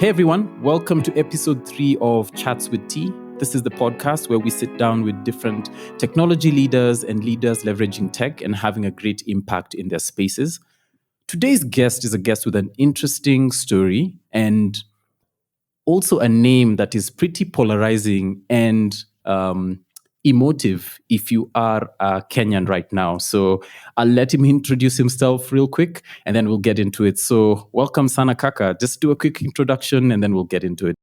Hey everyone, welcome to episode 3 of Chats with T. This is the podcast where we sit down with different technology leaders and leaders leveraging tech and having a great impact in their spaces. Today's guest is a guest with an interesting story and also a name that is pretty polarizing and emotive if you are Kenyan right now. So I'll let him introduce himself real quick and then we'll get into it. So welcome, Sana Kaka. Just do a quick introduction and then we'll get into it.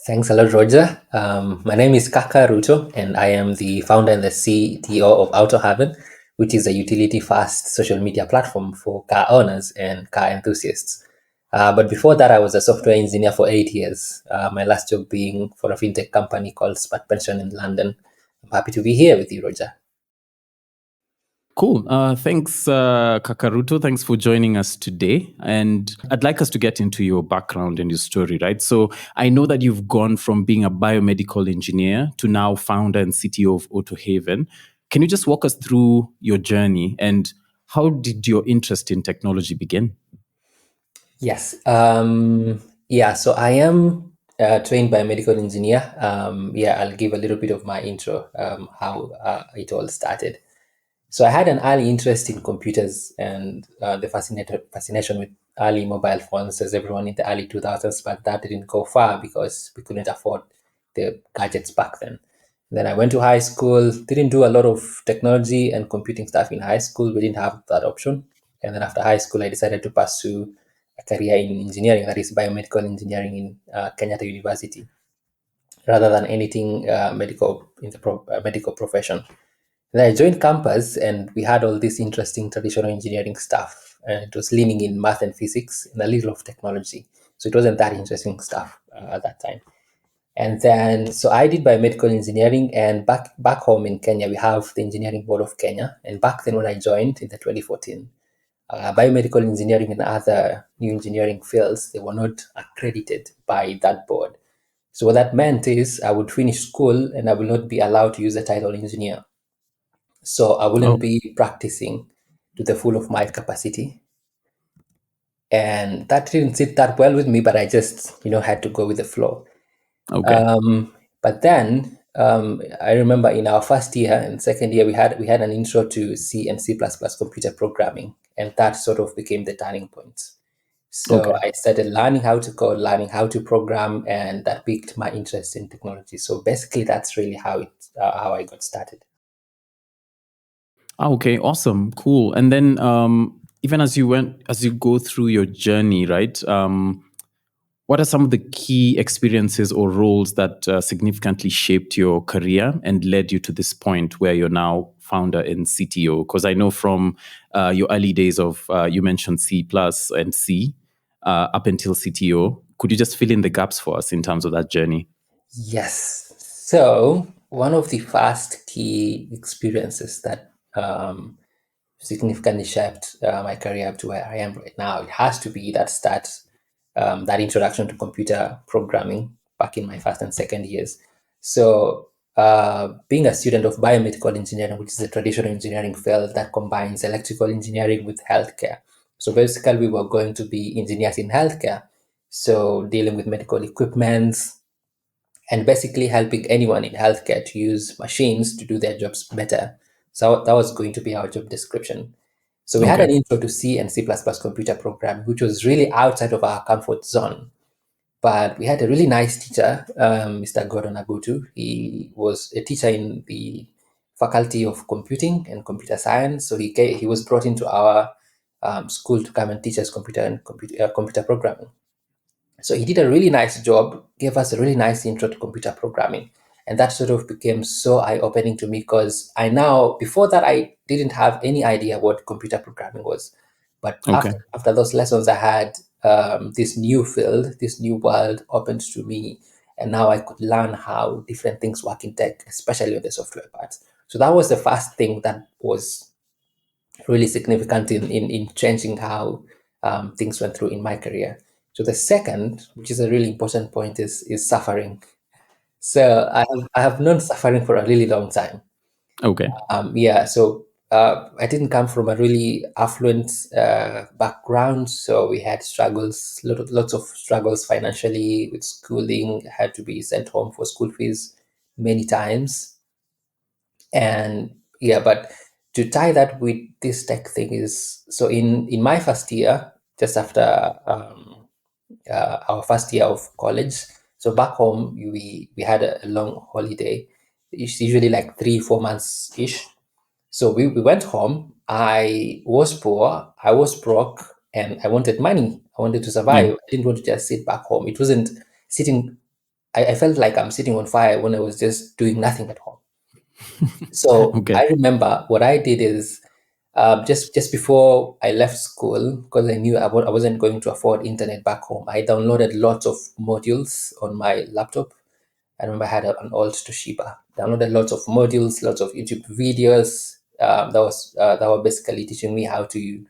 Thanks a lot, Roger. My name is Kaka Ruto, and I am the founder and the CTO of AutoHaven, which is a utility-fast social media platform for car owners and car enthusiasts. But before that, I was a software engineer for 8 years, my last job being for a fintech company called Smart Pension in London. I'm happy to be here with you, Roger. Cool. Thanks, Kaka Ruto. Thanks for joining us today. And I'd like us to get into your background and your story, right? So I know that you've gone from being a biomedical engineer to now founder and CTO of AutoHaven. Can you just walk us through your journey and how did your interest in technology begin? Yes. So I am trained biomedical engineer. I'll give a little bit of my intro, how it all started. So I had an early interest in computers and the fascination with early mobile phones, as everyone in the early 2000s, but that didn't go far because we couldn't afford the gadgets back then. Then I went to high school, didn't do a lot of technology and computing stuff in high school. We didn't have that option. And then after high school, I decided to pursue a career in engineering, that is biomedical engineering in Kenyatta University, rather than anything medical in the medical profession. Then I joined campus and we had all this interesting traditional engineering stuff. And it was leaning in math and physics and a little of technology. So it wasn't that interesting stuff at that time. And then, so I did biomedical engineering, and back home in Kenya, we have the Engineering Board of Kenya. And back then when I joined in the 2014, biomedical engineering and other new engineering fields, they were not accredited by that board. So what that meant is I would finish school and I will not be allowed to use the title engineer. So I wouldn't be practicing to the full of my capacity. And that didn't sit that well with me, but I just, had to go with the flow. Okay. But then I remember in our first year and second year, we had an intro to C and C++ computer programming, and that sort of became the turning point. So Okay. I started learning how to code, learning how to program, and that piqued my interest in technology. So basically, that's really how I got started. Okay, awesome, cool. And then even as you go through your journey, right? What are some of the key experiences or roles that significantly shaped your career and led you to this point where you're now founder and CTO? Because I know from your early days of you mentioned C plus and C up until CTO. Could you just fill in the gaps for us in terms of that journey? Yes. So one of the first key experiences that significantly shaped my career up to where I am right now, it has to be that introduction to computer programming back in my first and second years. So being a student of biomedical engineering, which is a traditional engineering field that combines electrical engineering with healthcare. So basically, we were going to be engineers in healthcare. So dealing with medical equipment, and basically helping anyone in healthcare to use machines to do their jobs better. So that was going to be our job description. So we had Okay. an intro to C and C++ computer programming, which was really outside of our comfort zone. But we had a really nice teacher, Mr. Gordon Agutu. He was a teacher in the Faculty of Computing and Computer Science. So he was brought into our school to come and teach us computer programming. So he did a really nice job, gave us a really nice intro to computer programming. And that sort of became so eye-opening to me because before that, I didn't have any idea what computer programming was. But Okay. after those lessons, I had this new field, this new world opened to me. And now I could learn how different things work in tech, especially on the software part. So that was the first thing that was really significant in changing how things went through in my career. So the second, which is a really important point, is suffering. So I have known suffering for a really long time. Okay. So I didn't come from a really affluent background, so we had struggles, lots of struggles financially with schooling. Had to be sent home for school fees many times, and yeah. But to tie that with this tech thing is, so in my first year, just after our first year of college. So back home, we had a long holiday. It's usually like 3 4 months ish. So we went home. I was poor. I was broke, and I wanted money. I wanted to Yeah. survive. I didn't want to just sit back home. It wasn't sitting. I felt like I'm sitting on fire when I was just doing nothing at home. So Okay. I remember what I did is, just before I left school, because I knew I wasn't going to afford internet back home, I downloaded lots of modules on my laptop. I remember I had an old Toshiba. Downloaded lots of modules, lots of YouTube videos. That were basically teaching me how to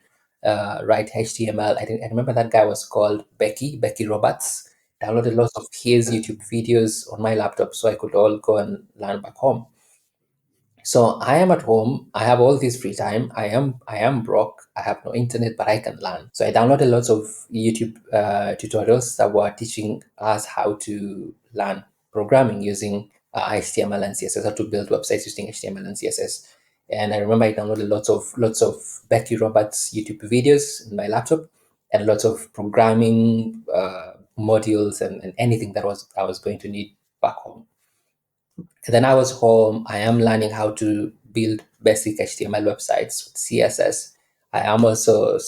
write HTML. I remember that guy was called Becky Roberts. Downloaded lots of his YouTube videos on my laptop so I could all go and learn back home. So I am at home. I have all this free time. I am broke. I have no internet, but I can learn. So I downloaded lots of YouTube tutorials that were teaching us how to learn programming using HTML and CSS, how to build websites using HTML and CSS. And I remember I downloaded lots of Becky Roberts YouTube videos in my laptop, and lots of programming modules, and anything that was I was going to need back home. And then I was home. I am learning how to build basic HTML websites with CSS. I am also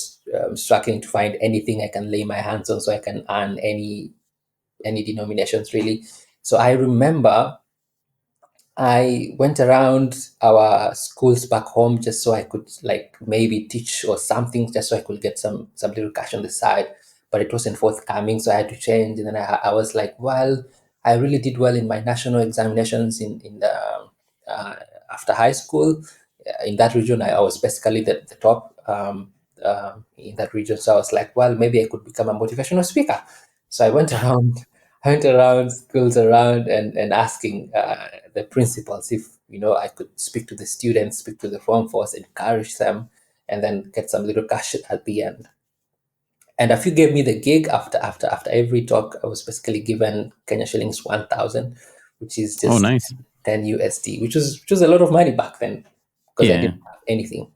struggling to find anything I can lay my hands on so I can earn any denominations really. So I remember I went around our schools back home just so I could like maybe teach or something, just so I could get some little cash on the side. But it wasn't forthcoming, so I had to change. And then I was like, well, I really did well in my national examinations in the uh, after high school. In that region, I was basically the top in that region. So I was like, well, maybe I could become a motivational speaker. So I went around schools around and asking the principals if I could speak to the students, speak to the form force, encourage them, and then get some little cash at the end. And a few gave me the gig after every talk. I was basically given Kenya shillings 1,000, which is Oh, just nice. 10 USD, which was a lot of money back then because I Yeah. didn't have anything.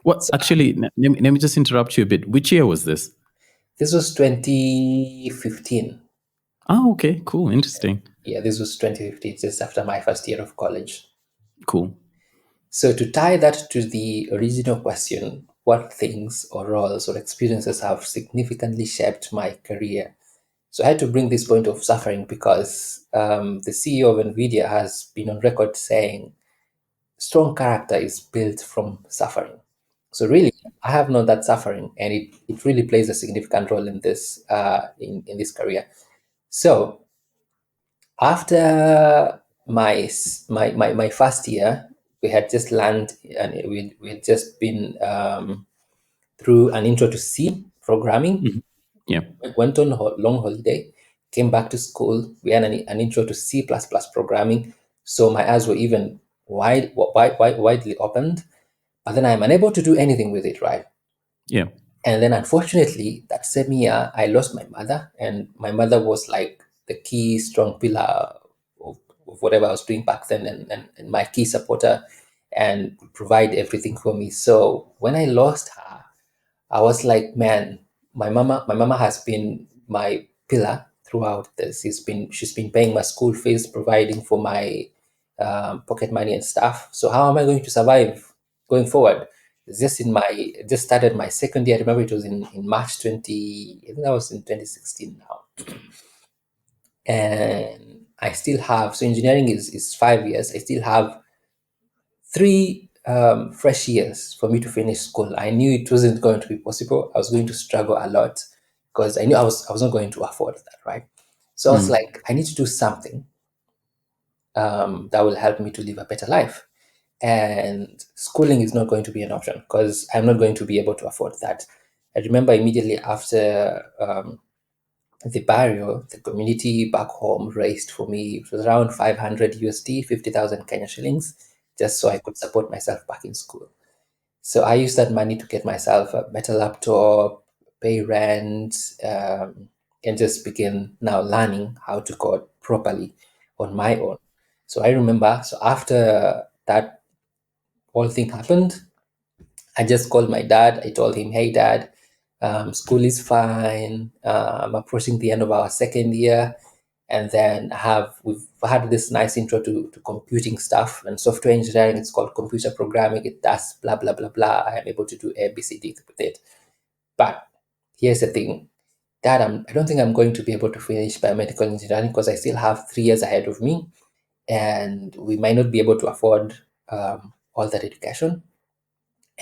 What So actually? Let me just interrupt you a bit. Which year was this? this was 2015. Oh, okay. Cool. Interesting. Yeah, this was 2015, just after my first year of college. Cool. So, to tie that to the original question, what things or roles or experiences have significantly shaped my career? So, I had to bring this point of suffering because the CEO of NVIDIA has been on record saying strong character is built from suffering. So, really, I have known that suffering, and it really plays a significant role in this in this career. So, after my first year, we had just learned, and we had just been through an intro to C programming. Mhm. Yeah. Went on long holiday, came back to school. We had an intro to C++ programming. So my eyes were even widely opened. But then I'm unable to do anything with it, right? Yeah. And then unfortunately, that same year, I lost my mother, and my mother was like the key strong pillar of whatever I was doing back then, and my key supporter, and provide everything for me. So when I lost her, I was like, man, my mama has been my pillar throughout this. She's been paying my school fees, providing for my pocket money and stuff. So how am I going to survive going forward? It's just started my second year. I remember it was in March 20. I think that was in 2016 now, and I still have, so engineering is 5 years. I still have three fresh years for me to finish school. I knew it wasn't going to be possible. I was going to struggle a lot because I knew I was not going to afford that, right? So I was Mm. like, I need to do something that will help me to live a better life. And schooling is not going to be an option because I'm not going to be able to afford that. I remember immediately after the burial, the community back home raised for me, it was around 500 USD, 50,000 Kenya shillings, just so I could support myself back in school. So I used that money to get myself a better laptop, pay rent, and just begin now learning how to code properly on my own. So I remember, so after that whole thing happened, I just called my dad. I told him, "Hey, Dad, school is fine. I'm approaching the end of our second year, and then we've had this nice intro to computing stuff and software engineering. It's called computer programming. It does blah blah blah blah. I am able to do A, B, C, D with it. But here's the thing, Dad. I don't think I'm going to be able to finish biomedical engineering because I still have 3 years ahead of me, and we might not be able to afford all that education."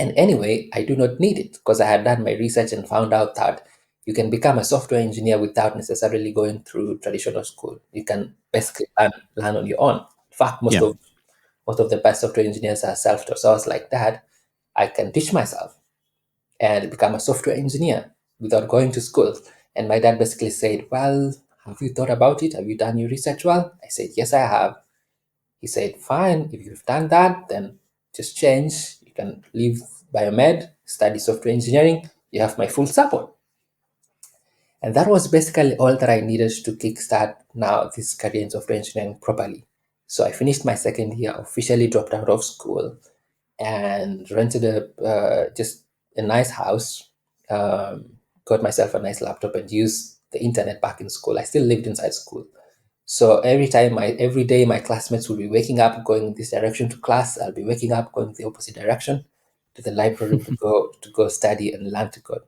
And anyway, I do not need it because I had done my research and found out that you can become a software engineer without necessarily going through traditional school. You can basically learn on your own. In fact, Yeah. most of the best software engineers are self-taught. So I was like, Dad, I can teach myself and become a software engineer without going to school. And my dad basically said, "Well, have you thought about it? Have you done your research well?" I said, "Yes, I have." He said, "Fine, if you've done that, then just change. You can leave biomed, study software engineering. You have my full support." And that was basically all that I needed to kickstart now this career in software engineering properly. So I finished my second year, officially dropped out of school, and rented just a nice house. Got myself a nice laptop and used the internet back in school. I still lived inside school. So every day my classmates will be waking up going this direction to class. I'll be waking up going the opposite direction to the library to go study and learn to code.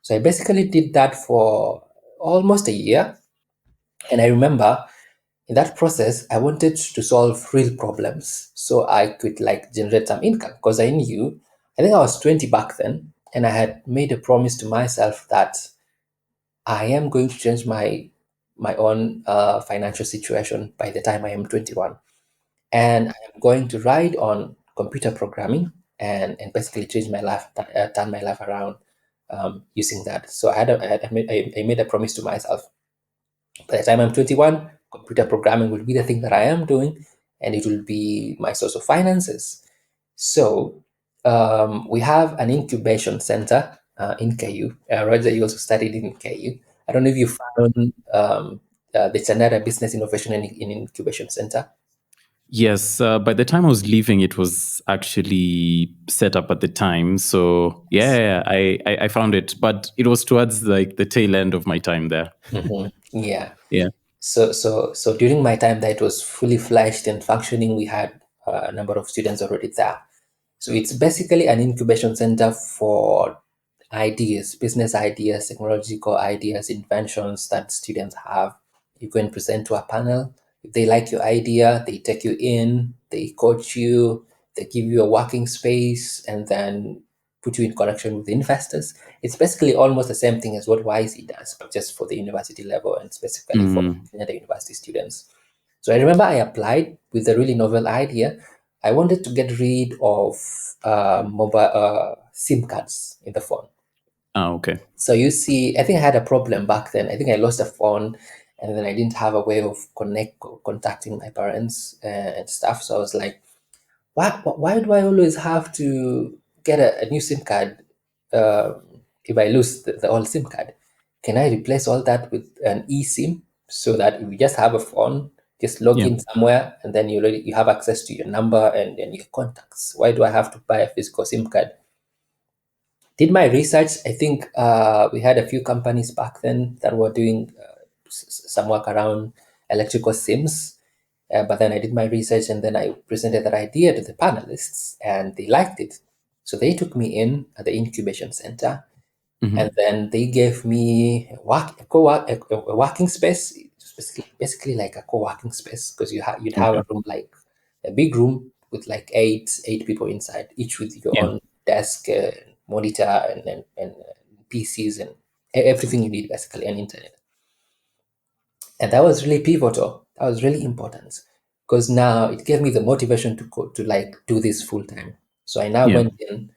So I basically did that for almost a year. And I remember in that process, I wanted to solve real problems so I could like generate some income because I think I was 20 back then, and I had made a promise to myself that I am going to change my own financial situation by the time I am 21, and I am going to ride on computer programming and basically change my life, turn my life around using that. So I made a promise to myself. By the time I'm 21, computer programming will be the thing that I am doing, and it will be my source of finances. So we have an incubation center in KU. Roger, you also studied in KU. I don't know if you found the Chanera Business Innovation and Incubation Center. Yes, by the time I was leaving, it was actually set up at the time. So yeah, I found it, but it was towards like the tail end of my time there. Yeah. Yeah, So during my time that it was fully fledged and functioning, we had a number of students already there. So it's basically an incubation center for ideas, business ideas, technological ideas, inventions that students have. You go and present to a panel. If they like your idea, they take you in, they coach you, they give you a working space, and then put you in connection with investors. It's basically almost the same thing as what YC does, but just for the university level and specifically for mm, the university students. So I remember I applied with a really novel idea. I wanted to get rid of mobile SIM cards in the phone. okay. So you see, I think I had a problem back then. I think I lost a phone, and then I didn't have a way of contacting my parents and stuff. So I was like, why do I always have to get a new SIM card if I lose the old SIM card? Can I replace all that with an eSIM so that if you just have a phone, just log Yeah, in somewhere and then you have access to your number and your contacts? Why do I have to buy a physical SIM card? Did my research. I think we had a few companies back then that were doing some work around electrical SIMs. But then I did my research and then I presented that idea to the panelists and they liked it. So they took me in at the incubation center hmm, and then they gave me a working space. It's basically like a co-working space because you'd have okay. a room like a big room with like eight people inside, each with your Yeah, own desk, monitor, and PCs and everything you need basically, and internet. And that was really pivotal. That was really important because now it gave me the motivation to like do this full time. So I now yeah, went in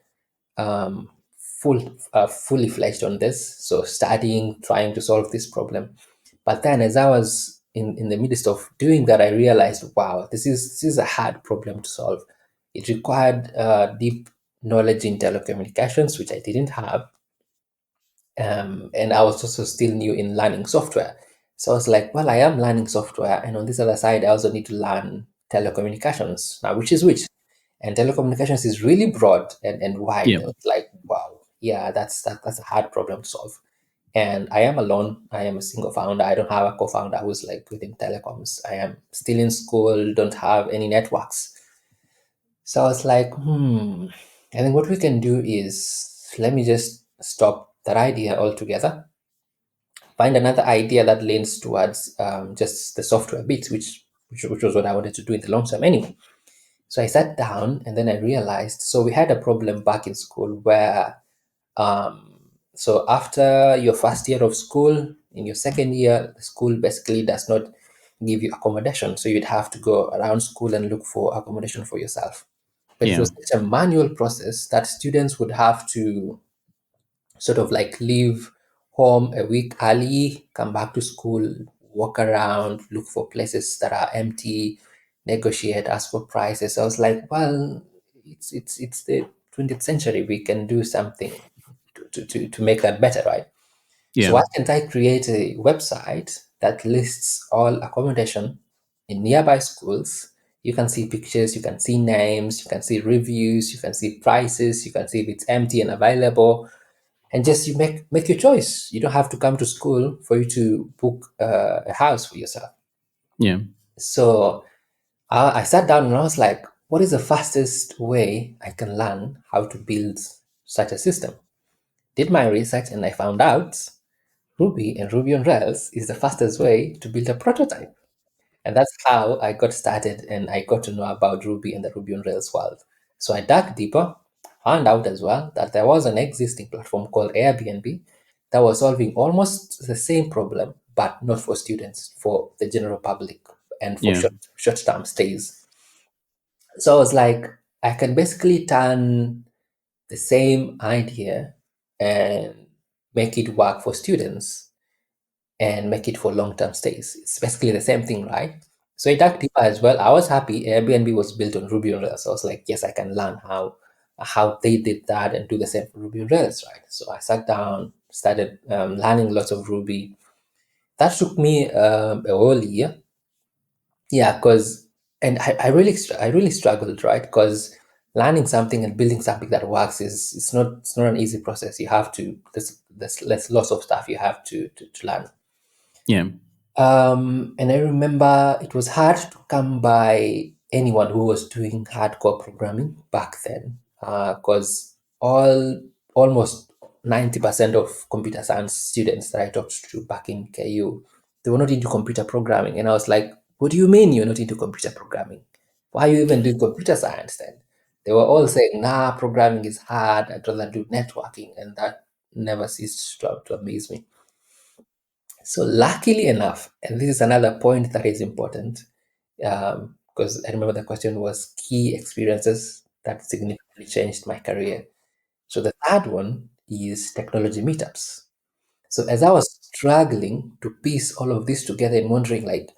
um, fully fledged on this. So studying, trying to solve this problem. But then as I was in the midst of doing that, I realized, wow, this is a hard problem to solve. It required deep knowledge in telecommunications, which I didn't have. And I was also still new in learning software. So I was like, well, I am learning software. And on this other side, I also need to learn telecommunications. Now, which is which? And telecommunications is really broad and wide. Yeah. And it's like, wow, yeah, that's a hard problem to solve. And I am alone. I am a single founder. I don't have a co-founder who's like within telecoms. I am still in school, don't have any networks. So I was like, I think what we can do is let me just stop that idea altogether, find another idea that leans towards just the software bits, which was what I wanted to do in the long term anyway. So I sat down and then I realized. So we had a problem back in school where, um, so after your first year of school, in your second year, the school basically does not give you accommodation. So you'd have to go around school and look for accommodation for yourself. But it Yeah. was such a manual process that students would have to sort of like leave home a week early, come back to school, walk around, look for places that are empty, negotiate, ask for prices. I was like, well, it's the 20th century. We can do something to make that better, right? So Yeah. why can't I create a website that lists all accommodation in nearby schools? You can see pictures, you can see names, you can see reviews, you can see prices, you can see if it's empty and available, and just you make your choice. You don't have to come to school for you to book a house for yourself. Yeah. So I sat down and I was like, what is the fastest way I can learn how to build such a system? Did my research and I found out Ruby and Ruby on Rails is the fastest way to build a prototype. And that's how I got started and I got to know about Ruby and the Ruby on Rails world. So I dug deeper, found out as well that there was an existing platform called Airbnb that was solving almost the same problem, but not for students, for the general public and for Yeah. short term stays. So I was like, I can basically turn the same idea and make it work for students and make it for long-term stays. It's basically the same thing, right? So I dug deeper as well. I was happy. Airbnb was built on Ruby on Rails. So I was like, yes, I can learn how they did that and do the same for Ruby on Rails, right? So I sat down, started learning lots of Ruby. That took me a whole year. Yeah, because and I really struggled, right? Because learning something and building something that works is it's not an easy process. You have to there's lots of stuff you have to learn. Yeah. And I remember it was hard to come by anyone who was doing hardcore programming back then, because almost 90% of computer science students that I talked to back in KU, they were not into computer programming. And I was like, what do you mean you're not into computer programming? Why are you even doing computer science then? They were all saying, nah, programming is hard. I'd rather do networking. And that never ceased to amaze me. So, luckily enough, and this is another point that is important, because I remember the question was key experiences that significantly changed my career. So, the third one is technology meetups. So, as I was struggling to piece all of this together and wondering, like,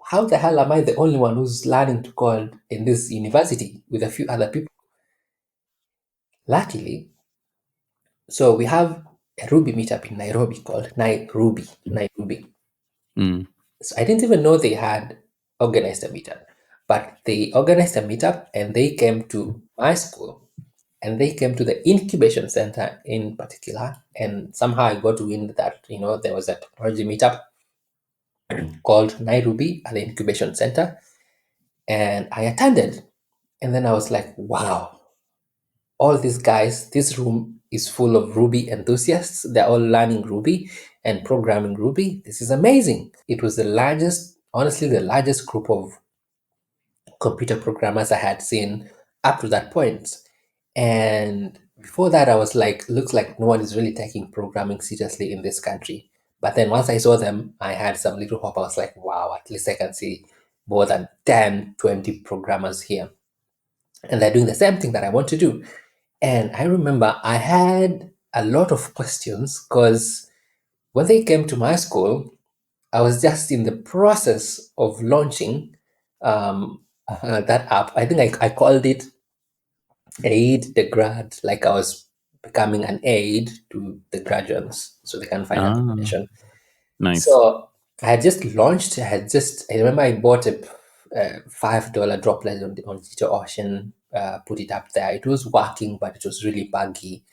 how the hell am I the only one who's learning to code in this university with a few other people? Luckily, so we have a Ruby meetup in Nairobi called Nairobi. Mm. So I didn't even know they had organized a meetup, but they organized a meetup and they came to my school and they came to the incubation center in particular. And somehow I got wind that, there was a technology meetup called Nairobi at the incubation center. And I attended. And then I was like, wow, all these guys, this room is full of Ruby enthusiasts. They're all learning Ruby and programming Ruby. This is amazing. It was the largest, honestly, the largest group of computer programmers I had seen up to that point. And before that, I was like, looks like no one is really taking programming seriously in this country. But then once I saw them, I had some little hope. I was like, wow, at least I can see more than 10, 20 programmers here. And they're doing the same thing that I want to do. And I remember I had a lot of questions because when they came to my school, I was just in the process of launching that app. I think I called it aid the grad, like I was becoming an aid to the graduates so they can find Ah, accommodation. nice. So I had just launched. I remember I bought a $5 droplet on Digital Ocean, put it up there. It was working, but it was really buggy.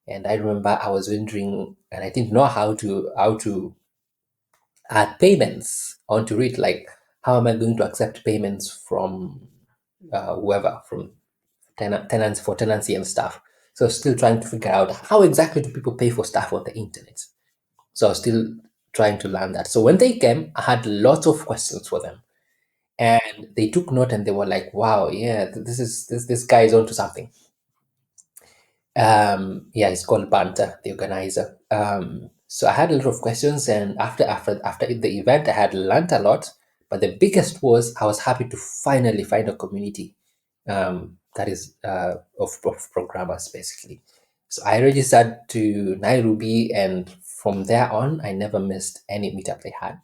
And I remember I was wondering, and I didn't know how to add payments onto it. Like, how am I going to accept payments from whoever, from tenants for tenancy and stuff? So still trying to figure out how exactly do people pay for stuff on the internet. So I was still trying to learn that. So when they came, I had lots of questions for them, and they took note and they were like, "Wow, yeah, this guy is onto something." Yeah, he's called Banter, the organizer. So I had a lot of questions, and after the event, I had learned a lot. But the biggest was I was happy to finally find a community that is of programmers basically. So I registered to Nairobi, and from there on, I never missed any meetup they had.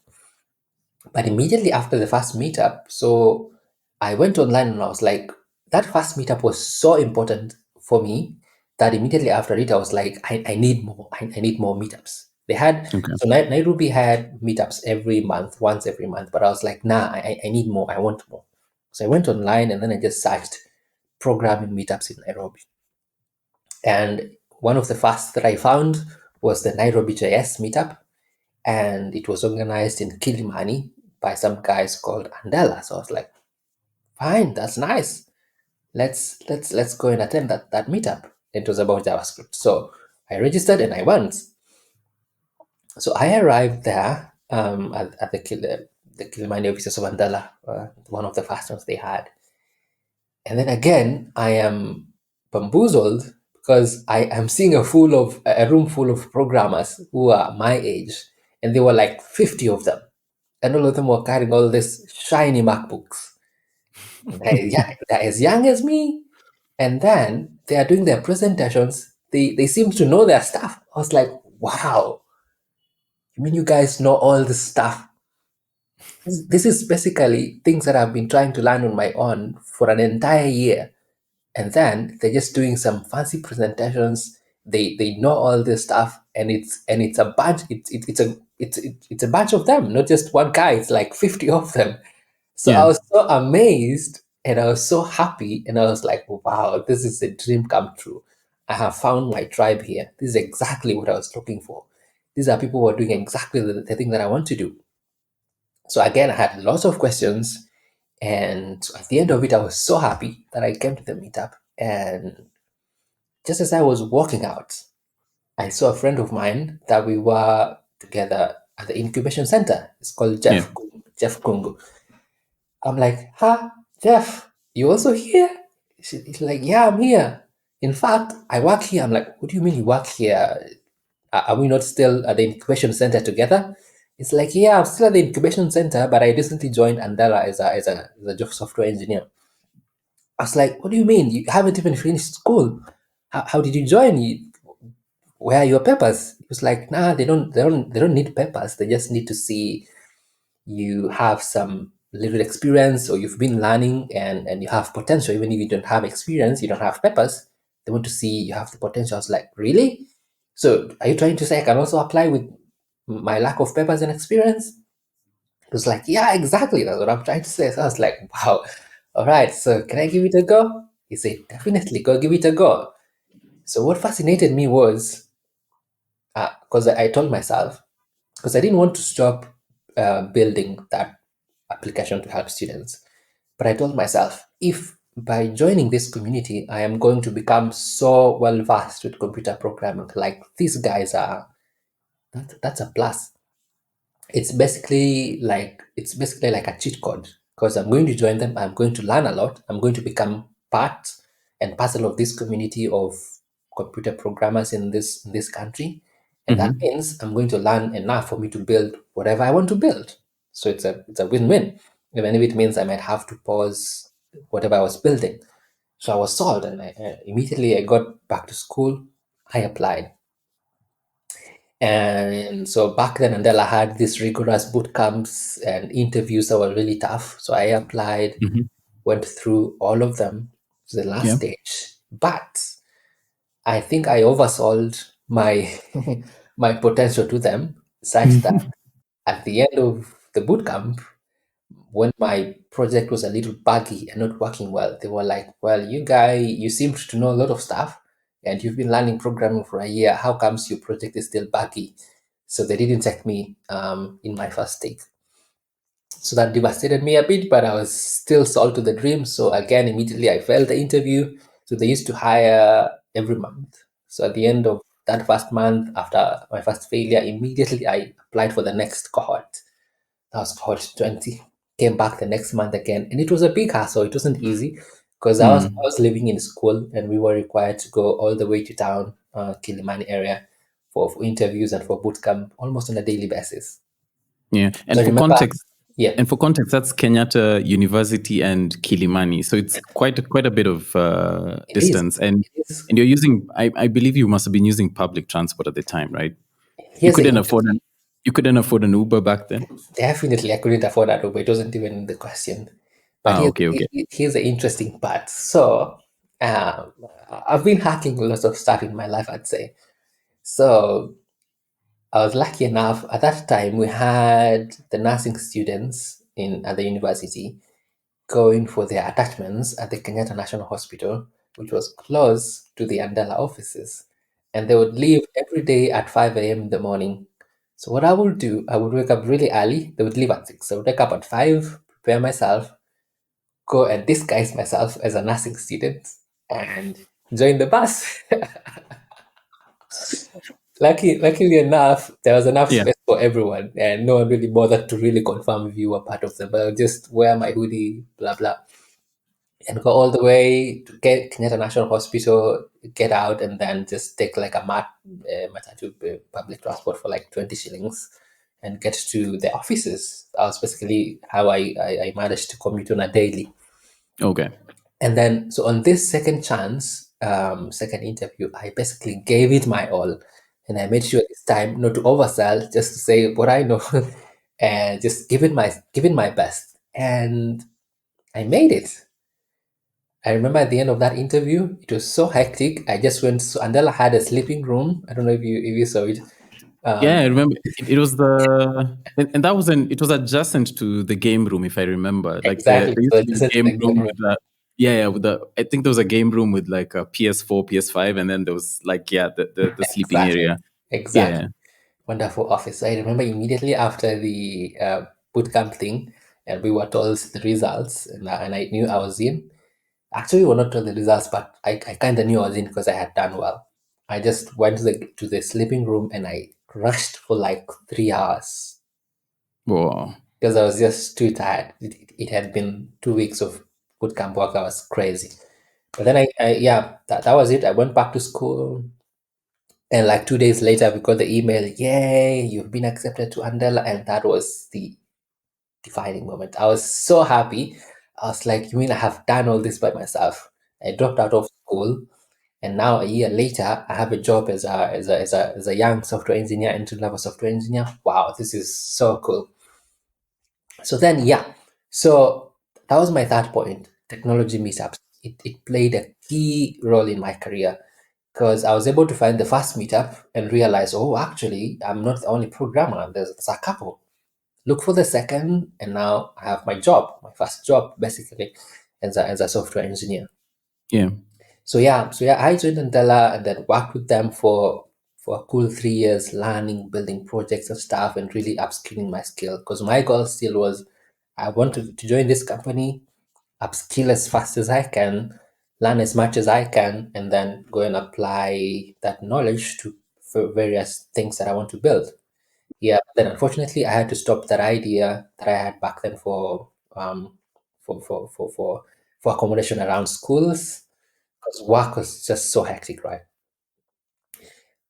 But immediately after the first meetup, so I went online and I was like, that first meetup was so important for me that immediately after it, I was like, I need more. I need more meetups. They had, Okay. so Nairobi had meetups every month, once every month. But I was like, nah, I need more. I want more. So I went online and then I just searched programming meetups in Nairobi. And one of the first that I found was the Nairobi JS meetup, and it was organized in Kilimani by some guys called Andela. So I was like, fine, that's nice. Let's go and attend that meetup. It was about JavaScript. So I registered and I went. So I arrived there at the Kilimani offices of Andela, one of the first ones they had. And then again, I am bamboozled because I am seeing a room full of programmers who are my age, and there were like 50 of them, and all of them were carrying all these shiny MacBooks. They're as young as me, and then they are doing their presentations. They seem to know their stuff. I was like, wow, you mean you guys know all this stuff? This is basically things that I've been trying to learn on my own for an entire year, and then they're just doing some fancy presentations. They know all this stuff, and it's a bunch. It's a bunch of them, not just one guy. It's like 50 of them. So I Yeah. was so amazed and I was so happy, and I was like, wow, this is a dream come true. I have found my tribe here. This is exactly what I was looking for. These are people who are doing exactly the thing that I want to do. So again, I had lots of questions, and at the end of it, I was so happy that I came to the meetup. And just as I was walking out, I saw a friend of mine that we were together at the incubation center. It's called Yeah. Jeff Kungu. I'm like, huh, Jeff, you also here? He's like, yeah, I'm here. In fact, I work here. I'm like, what do you mean you work here? Are we not still at the incubation center together? It's like, yeah, I'm still at the incubation center, but I recently joined Andela as a software engineer. I was like, what do you mean? You haven't even finished school. How did you join? Where are your papers? He was like, nah, they don't need papers. They just need to see you have some little experience, or you've been learning, and you have potential. Even if you don't have experience, you don't have papers, they want to see you have the potential. I was like, really? So are you trying to say I can also apply with my lack of papers and experience? It was like, yeah, exactly, that's what I'm trying to say. So I was like, wow, all right, so can I give it a go? He said, definitely, go give it a go. So what fascinated me was, because I told myself, because I didn't want to stop building that application to help students. But I told myself, if by joining this community, I am going to become so well versed with computer programming like these guys are, that's a plus. It's basically like a cheat code, because I'm going to join them. I'm going to learn a lot. I'm going to become part and parcel of this community of computer programmers in this country, and that Hmm. means I'm going to learn enough for me to build whatever I want to build. So it's a win-win, even if it means I might have to pause whatever I was building. So I was sold, and immediately I got back to school. I applied. And so back then, Andela had these rigorous boot camps and interviews that were really tough. So I applied, Hmm. went through all of them to the last Yeah. stage. But I think I oversold my my potential to them, such that at the end of the bootcamp, when my project was a little buggy and not working well, they were like, "Well, you guy, you seem to know a lot of stuff, and you've been learning programming for a year. How comes your project is still buggy?" So they didn't take me in my first take. So that devastated me a bit, but I was still sold to the dream. So again, immediately I failed the interview. So they used to hire every month. So at the end of that first month, after my first failure, immediately I applied for the next cohort. That was cohort 20. Came back the next month again. And it was a big hassle. It wasn't easy because I Mm. was living in school and we were required to go all the way to town, Kilimani area, for interviews and for bootcamp almost on a daily basis. Yeah. So I remember, yeah. And for context, that's Kenyatta University and Kilimani. So it's quite a bit of It is. distance. And It is. you're using, I believe you must have been using public transport at the time, right? You Here's the couldn't afford interesting. an Uber back then. Definitely, I couldn't afford that Uber. It wasn't even the question. But Okay, okay. here's the interesting part. So, um, I've been hacking lots of stuff in my life, I'd say. So, I was lucky enough at that time we had the nursing students in at the university going for their attachments at the Kenyatta National Hospital, which was close to the Andela offices. And they would leave every day at 5 a.m. in the morning. So what I would do, I would wake up really early. They would leave at 6. So I would wake up at 5, prepare myself, go and disguise myself as a nursing student and join the bus. Luckily enough, there was enough Yeah. space for everyone, and no one really bothered to really confirm if you were part of them. But I would just wear my hoodie, blah blah, and go all the way to get Kenyatta National Hospital, get out, and then just take like a matatu public transport for like 20 shillings and get to the offices. That was basically how I managed to commute on a daily. Okay. And then, so on this second chance, second interview, I basically gave it my all. And I made sure this time not to oversell, just to say what I know and just give it my best. And I made it. I remember at the end of that interview, it was so hectic. I just went. So Andela had a sleeping room. I don't know if you saw it. Yeah, I Um, remember it was the and that it was adjacent to the game room, if I remember. Like exactly. there used So to be just a to the game game room room. with with the I think there was a game room with like a PS4, PS5, and then there was like the sleeping Exactly. area. Exactly. Yeah. Wonderful office. So I remember immediately after the bootcamp thing, and we were told the results, and I knew I was in. Actually, we were not told the results, but I kind of knew I was in because I had done well. I just went to the sleeping room and I rushed for like 3 hours Wow. because I was just too tired. It had been 2 weeks of bootcamp work. I was crazy. But then yeah, that was it. I went back to school. And like 2 days later, we got the email, yay, you've been accepted to Andela. And that was the defining moment. I was so happy. I was like, you mean I have done all this by myself? I dropped out of school. And now a year later, I have a job as a young software engineer, entry level software engineer. Wow, this is so cool. So then, yeah. So that was my third point, technology meetups. It played a key role in my career because I was able to find the first meetup and realize, oh, actually, I'm not the only programmer. There's a couple. Look for the second, and now I have my job, my first job, basically, as a software engineer. Yeah. So yeah, I joined Andela and then worked with them for a cool 3 years, learning, building projects and stuff, and really upskilling my skill. Because my goal still was, I want to join this company, upskill as fast as I can, learn as much as I can, and then go and apply that knowledge to for various things that I want to build. Yeah, then unfortunately I had to stop that idea that I had back then for for for for, for accommodation around schools because work was just so hectic, right?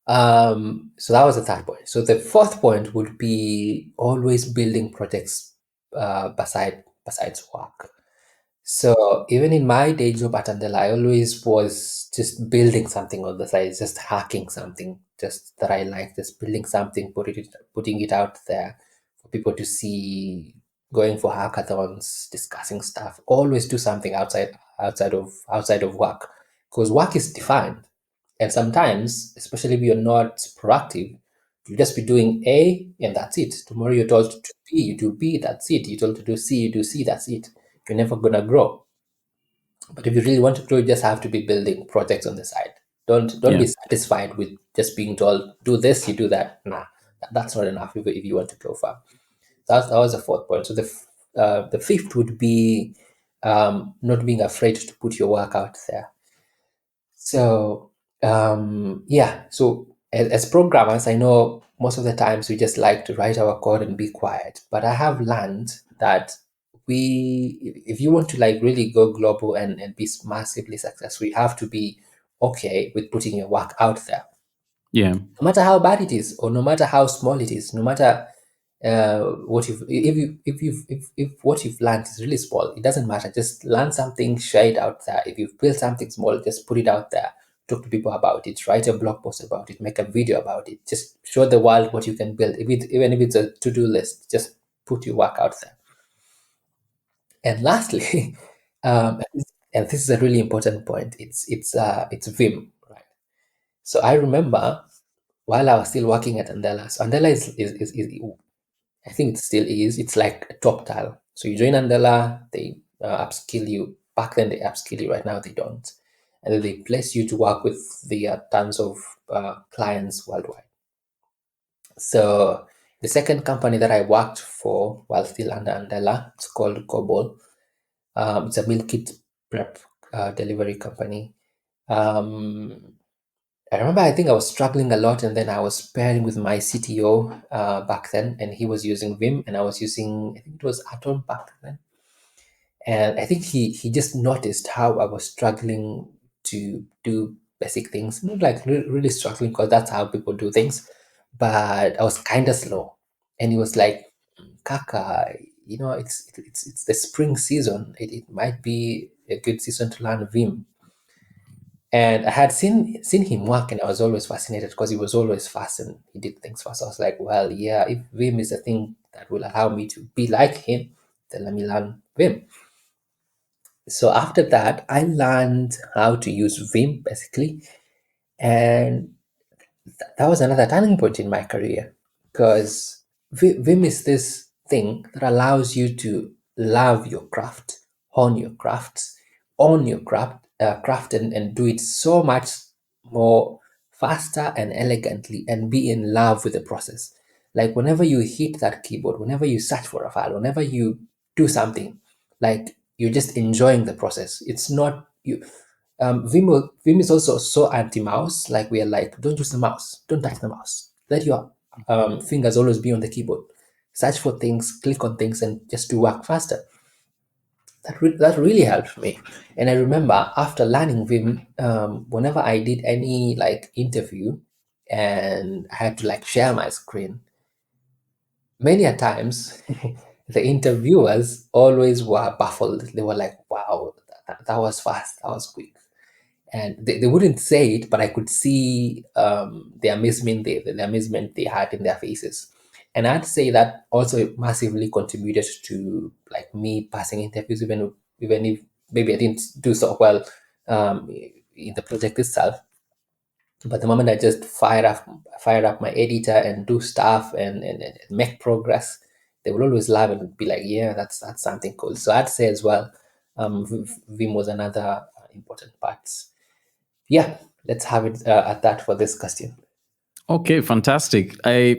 So that was the third point. So the fourth point would be always building projects besides work. So even in my day job at Andela, I always was just building something on the side, just hacking something, just that I like, just building something, putting it out there for people to see, going for hackathons, discussing stuff. Always do something outside of work, because work is defined. And sometimes, especially if you're not proactive, you'll just be doing A and that's it. Tomorrow you're told to do B, you do B, that's it. You're told to do C, you do C, that's it. You're never gonna grow. But if you really want to grow, you just have to be building projects on the side. Don't Yeah. be satisfied with just being told do this, you do that. Nah, that's not enough if you want to grow far. That was the fourth point. So the fifth would be not being afraid to put your work out there. So yeah, so as programmers, I know most of the times we just like to write our code and be quiet. But I have learned that if you want to like really go global and be massively successful, you have to be okay with putting your work out there, Yeah. no matter how bad it is, or no matter how small it is, no matter what you've if what you've learned is really small, it doesn't matter. Just learn something, share it out there. If you've built something small, just put it out there. Talk to people about it. Write a blog post about it. Make a video about it. Just show the world what you can build. Even if it's a to-do list, just put your work out there. And lastly, um, and this is a really important point. It's Vim, right? So I remember while I was still working at Andela. So Andela is I think it still is. It's like a top tile. So you join Andela, they upskill you. Back then they upskill you. Right now they don't, and then they place you to work with the tons of clients worldwide. So the second company that I worked for while still under Andela, it's called Cobol. It's a meal kit prep delivery company. Um, I remember I think I was struggling a lot, and then I was pairing with my CTO back then, and he was using Vim, and I was using, I think it was Atom back then. And I think he just noticed how I was struggling to do basic things, not like really struggling because that's how people do things, but I was kind of slow. And he was like, Kaka, it's the spring season. It might be a good season to learn Vim. And I had seen him work, and I was always fascinated because he was always fast and he did things fast. I was like, well, yeah, if Vim is a thing that will allow me to be like him, then let me learn Vim. So after that, I learned how to use Vim basically, and that was another turning point in my career because Vim is this thing that allows you to love your craft, hone your crafts, own your craft, and do it so much more faster and elegantly, and be in love with the process. Like whenever you hit that keyboard, whenever you search for a file, whenever you do something, like you're just enjoying the process. It's not you. Vim is also so anti-mouse. Like we are like, don't use the mouse, don't touch the mouse. Let your fingers always be on the keyboard. Search for things, click on things, and just do work faster. That really helped me. And I remember after learning Vim, whenever I did any like interview, and I had to like share my screen, many a times the interviewers always were baffled. They were like, "Wow, that was fast. That was quick." And they wouldn't say it, but I could see the amazement the amazement they had in their faces. And I'd say that also massively contributed to like me passing interviews, even if maybe I didn't do so well in the project itself. But the moment I just fire up my editor and do stuff and make progress, they will always laugh and be like, "Yeah, that's something cool." So I'd say as well, Vim was another important part. Yeah, let's have it at that for this question. Okay, fantastic. I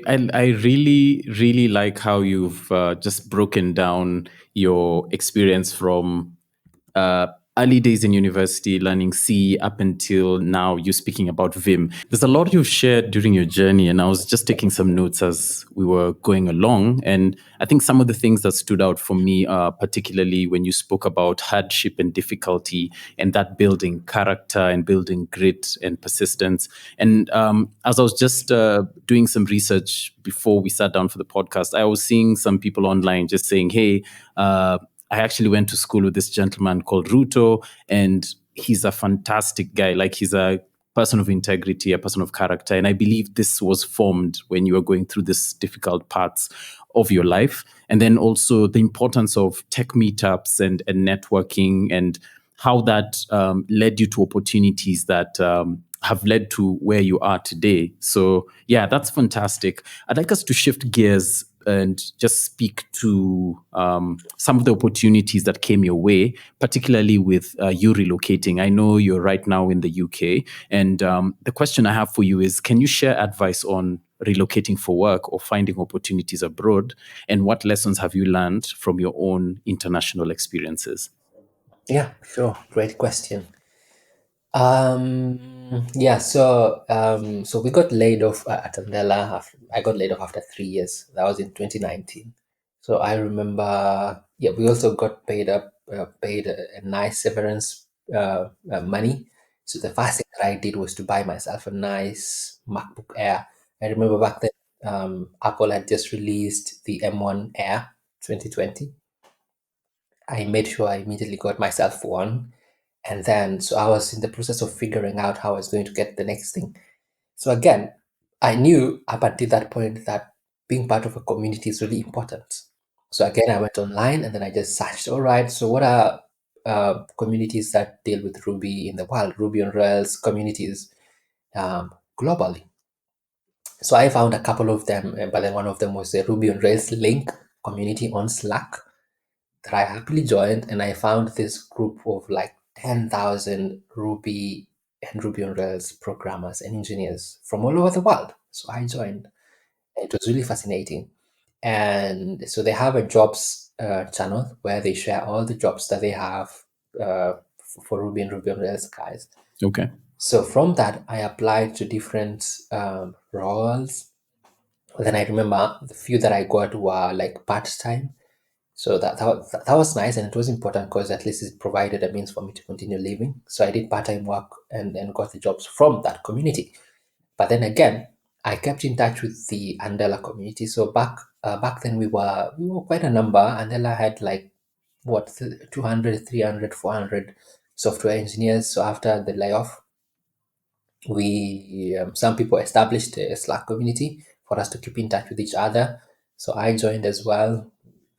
really really like how you've just broken down your experience from uh, early days in university, learning C, up until now, you speaking about Vim. There's a lot you've shared during your journey, and I was just taking some notes as we were going along. And I think some of the things that stood out for me are particularly when you spoke about hardship and difficulty, and that building character and building grit and persistence. And as I was just doing some research before we sat down for the podcast, I was seeing some people online just saying, hey, I actually went to school with this gentleman called Ruto, and he's a fantastic guy. Like, he's a person of integrity, a person of character. And I believe this was formed when you were going through this difficult parts of your life. And then also the importance of tech meetups and networking, and how that led you to opportunities that have led to where you are today. So, yeah, that's fantastic. I'd like us to shift gears and just speak to some of the opportunities that came your way, particularly with you relocating. I know you're right now in the UK. And the question I have for you is, can you share advice on relocating for work or finding opportunities abroad? And what lessons have you learned from your own international experiences? Yeah, sure. Great question. Yeah, so we got laid off at Andela. I got laid off after 3 years. That was in 2019. So I remember, yeah, we also got paid a nice severance money. So the first thing that I did was to buy myself a nice MacBook Air. I remember back then, Apple had just released the M1 Air 2020. I made sure I immediately got myself one. And then, so I was in the process of figuring out how I was going to get the next thing. So again, I knew up until that point that being part of a community is really important. So again, I went online and then I just searched, all right, so what are communities that deal with Ruby in the world, Ruby on Rails communities globally? So I found a couple of them, but then one of them was the Ruby on Rails link community on Slack that I happily joined, and I found this group of like 10,000 Ruby and Ruby on Rails programmers and engineers from all over the world. So I joined. It was really fascinating. And so they have a jobs channel where they share all the jobs that they have for Ruby and Ruby on Rails guys. Okay. So from that, I applied to different roles. Then I remember the few that I got were like part time. So that was nice, and it was important because at least it provided a means for me to continue living. So I did part-time work and got the jobs from that community. But then again, I kept in touch with the Andela community. So back then we were quite a number. Andela had like what 200, 300, 400 software engineers. So after the layoff, we some people established a Slack community for us to keep in touch with each other. So I joined as well,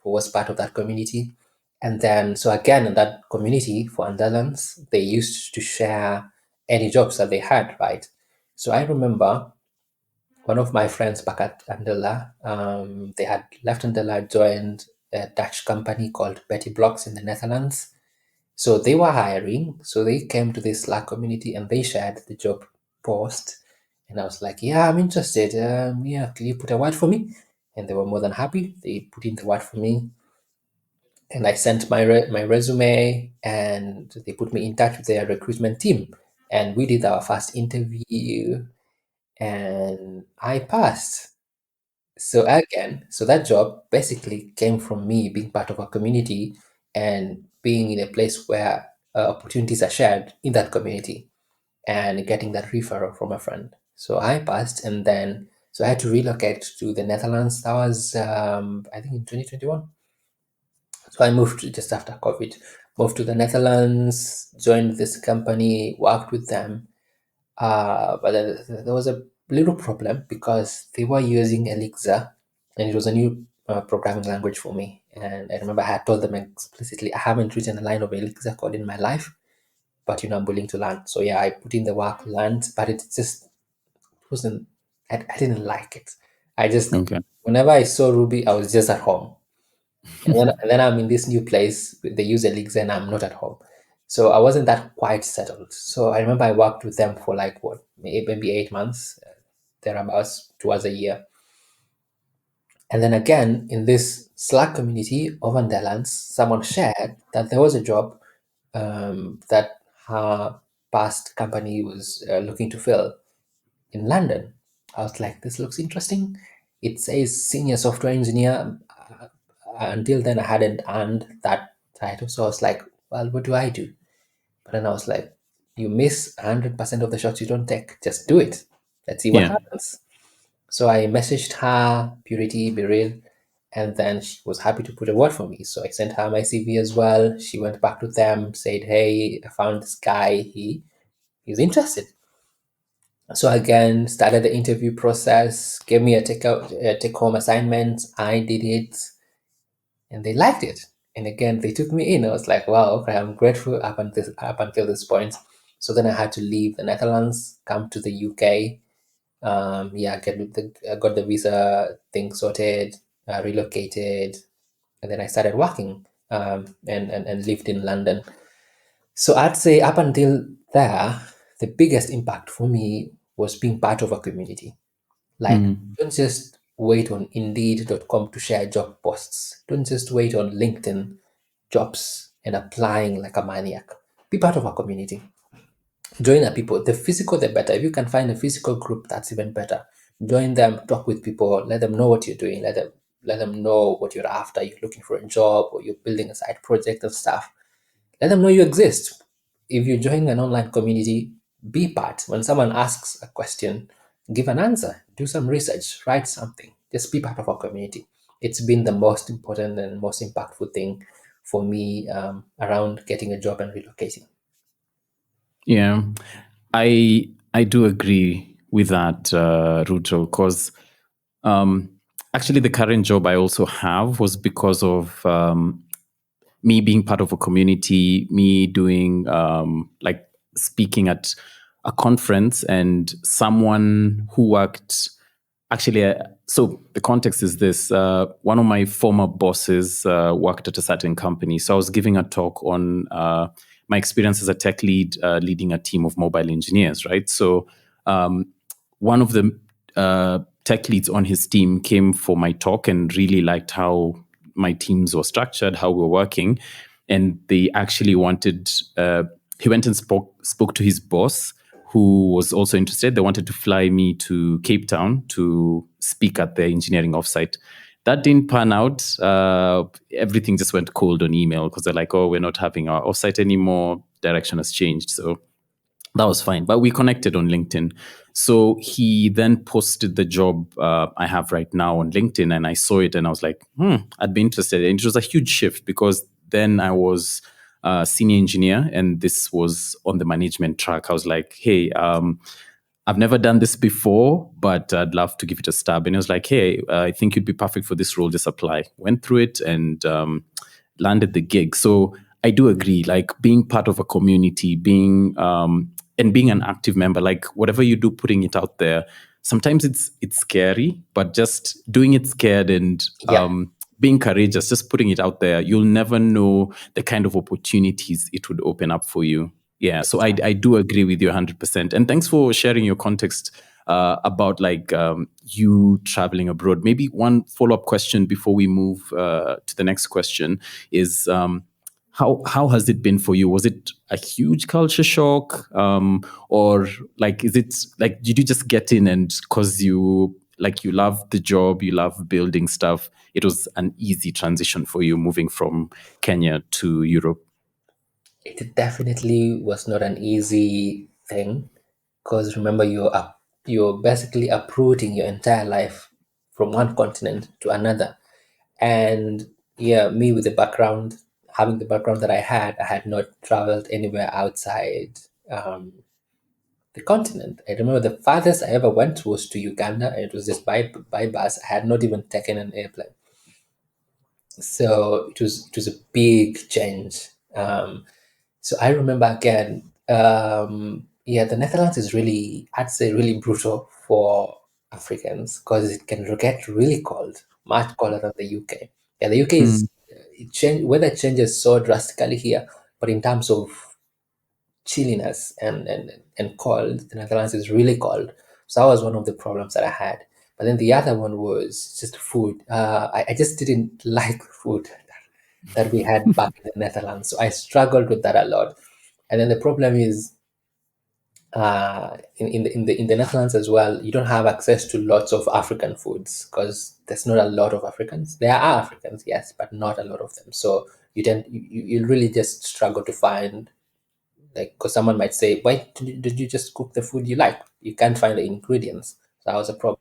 who was part of that community. And then, so again, in that community for Andalans, they used to share any jobs that they had, right? So I remember one of my friends back at Andela, they had left Andela, joined a Dutch company called Betty Blocks in the Netherlands. So they were hiring. So they came to this Slack community and they shared the job post. And I was like, yeah, I'm interested. Yeah, can you put a word for me? And they were more than happy. They put in the word for me. And I sent my resume and they put me in touch with their recruitment team. And we did our first interview and I passed. So again, so that job basically came from me being part of a community and being in a place where opportunities are shared in that community and getting that referral from a friend. So I passed, and then so I had to relocate to the Netherlands. That was I think in 2021. So I moved just after COVID, moved to the Netherlands, joined this company, worked with them, but there was a little problem because they were using Elixir, and it was a new programming language for me. And I remember I had told them explicitly, I haven't written a line of Elixir code in my life, but I'm willing to learn. So yeah, I put in the work, learned, but it just wasn't. I didn't like it. I just Okay. whenever I saw Ruby, I was just at home, and then I'm in this new place. They use Elixir, and I'm not at home. So I wasn't that quite settled. So I remember I worked with them for like what, maybe 8 months, thereabouts, towards a year. And then again, in this Slack community of Andalans, someone shared that there was a job that her past company was looking to fill in London. I was like, this looks interesting. It says senior software engineer. Until then, I hadn't earned that title. So I was like, well, what do I do? But then I was like, you miss 100% of the shots you don't take. Just do it. Let's see what Yeah. happens. So I messaged her, Purity, Be Real, and then she was happy to put a word for me. So I sent her my CV as well. She went back to them, said, hey, I found this guy. He's interested. So again, started the interview process, gave me a take home assignment. I did it, and they liked it. And again, they took me in. I was like, wow, okay, I'm grateful up until this point. So then I had to leave the Netherlands, come to the UK. Yeah, got the visa thing sorted, relocated, and then I started working, and lived in London. So I'd say up until there, the biggest impact for me was being part of a community. Like, Mm. don't just wait on Indeed.com to share job posts. Don't just wait on LinkedIn jobs and applying like a maniac. Be part of a community. Join a people. The physical, the better. If you can find a physical group, that's even better. Join them, talk with people, let them know what you're doing, let them know what you're after. You're looking for a job or you're building a side project and stuff. Let them know you exist. If you join an online community, be part. When someone asks a question, give an answer, do some research, write something. Just be part of our community. It's been the most important and most impactful thing for me, around getting a job and relocating. Yeah, I do agree with that, Ruto, because um, actually the current job I also have was because of me being part of a community, me doing like speaking at a conference, and someone who worked actually. So the context is this: one of my former bosses worked at a certain company, so I was giving a talk on my experience as a tech lead, leading a team of mobile engineers. Right, so one of the tech leads on his team came for my talk and really liked how my teams were structured, how we were working, and they actually wanted. He went and spoke to his boss, who was also interested. They wanted to fly me to Cape Town to speak at their engineering offsite. That didn't pan out. Everything just went cold on email because they're like, "Oh, we're not having our offsite anymore. Direction has changed." So that was fine. But we connected on LinkedIn. So he then posted the job I have right now on LinkedIn, and I saw it and I was like, I'd be interested. And it was a huge shift because then I was a senior engineer and this was on the management track. I was like, hey, I've never done this before, but I'd love to give it a stab. And he was like, hey, I think you'd be perfect for this role. Just apply. Went through it and landed the gig. So I do agree, like being part of a community, being and being an active member, like whatever you do, putting it out there. Sometimes it's scary, but just doing it scared and Yeah, being courageous, just putting it out there, you'll never know the kind of opportunities it would open up for you. Yeah, so I do agree with you 100%. And thanks for sharing your context about like you traveling abroad. Maybe one follow up question before we move to the next question is how has it been for you? Was it a huge culture shock, or like is it like did you just get in and because you like you love the job, you love building stuff, it was an easy transition for you moving from Kenya to Europe? it definitely was not an easy thing, because remember, you're basically uprooting your entire life from one continent to another. And yeah, me with the background, having the background that I had not traveled anywhere outside, um, the continent. I remember the farthest I ever went was to Uganda, and it was just by bus. I had not even taken an airplane. So it was a big change. So I remember again, yeah, the Netherlands is really, I'd say, really brutal for Africans because it can get really cold, much colder than the UK. Yeah, the UK Mm, is weather changes so drastically here, but in terms of chilliness and cold, the Netherlands is really cold. So that was one of the problems that I had. But then the other one was just food. I just didn't like food that we had back in the Netherlands. So I struggled with that a lot. And then the problem is, in the Netherlands as well, you don't have access to lots of African foods because there's not a lot of Africans. There are Africans, yes, but not a lot of them. So you really just struggle to find, like, because someone might say, why did you just cook the food you like? You can't find the ingredients. So that was a problem.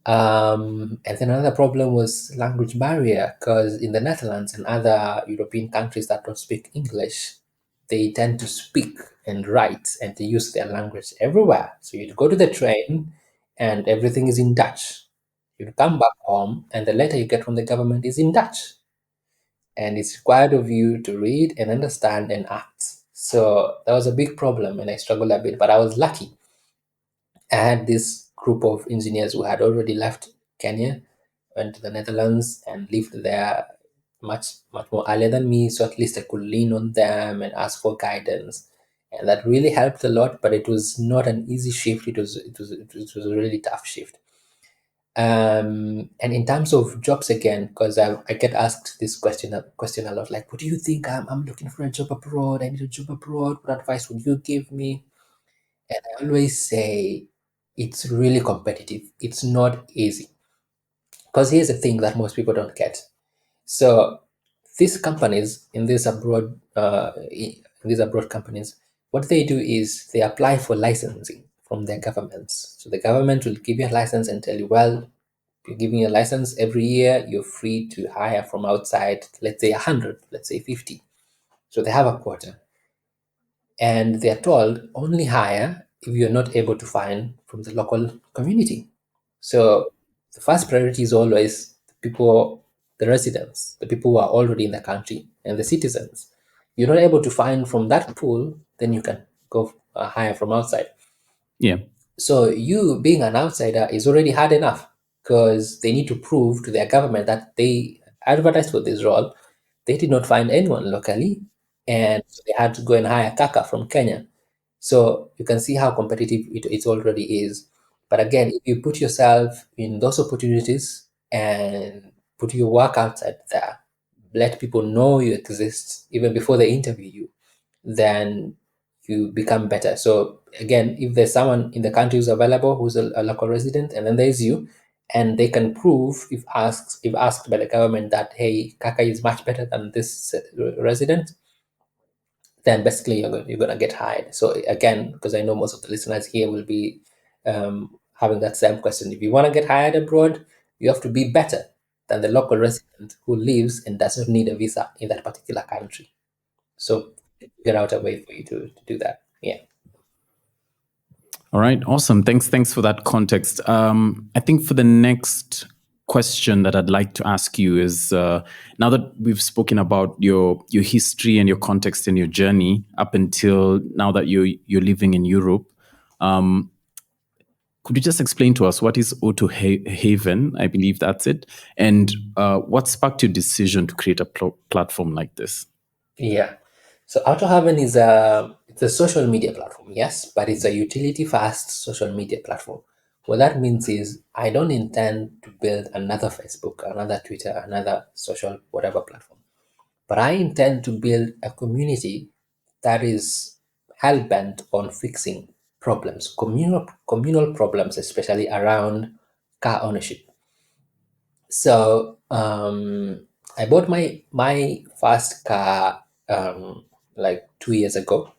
And then another problem was language barrier, because in the Netherlands and other European countries that don't speak English, they tend to speak and write and to use their language everywhere. So you'd go to the train and everything is in Dutch. You'd come back home and the letter you get from the government is in Dutch. and it's required of you to read and understand and act. So that was a big problem, and I struggled a bit, but I was lucky. I had this group of engineers who had already left Kenya, went to the Netherlands, and lived there much more earlier than me. So at least I could lean on them and ask for guidance, and that really helped a lot. But it was not an easy shift. It was a really tough shift. And in terms of jobs again, because I get asked this question a lot, like, what do you think? I'm looking for a job abroad. I need a job abroad. What advice would you give me? And I always say it's really competitive. It's not easy. Because here's the thing that most people don't get. So these companies in these abroad companies, what they do is they apply for licensing from their governments. So the government will give you a license and tell you, well, you're giving a license every year, you're free to hire from outside, let's say 100, let's say 50. So they have a quota. And they're told only hire if you're not able to find from the local community. So the first priority is always the people, the residents, the people who are already in the country, and the citizens. You're not able to find from that pool, then you can go hire from outside. Yeah. So you being an outsider is already hard enough because they need to prove to their government that they advertised for this role. They did not find anyone locally, and so they had to go and hire Kaka from Kenya. So you can see how competitive it already is. But again, if you put yourself in those opportunities and put your work outside there, let people know you exist even before they interview you, then you become better. So again, if there's someone in the country who's available who's a local resident, and then there's you, and they can prove if asked by the government that, hey, Kaka is much better than this resident, then basically you're gonna get hired. So again, because I know most of the listeners here will be having that same question. If you want to get hired abroad, you have to be better than the local resident who lives and does not need a visa in that particular country. So figure out a way for you to do that. Yeah. All right, awesome. Thanks for that context. I think for the next question that I'd like to ask you is now that we've spoken about your history and your context and your journey up until now that you're living in Europe, could you just explain to us what is AutoHaven? I believe that's it, and what sparked your decision to create a platform like this? Yeah. So AutoHaven it's a social media platform, yes, but it's a utility fast social media platform. What that means is I don't intend to build another Facebook, another Twitter, another social whatever platform. But I intend to build a community that is hell bent on fixing problems, communal problems, especially around car ownership. So I bought my first car like 2 years ago.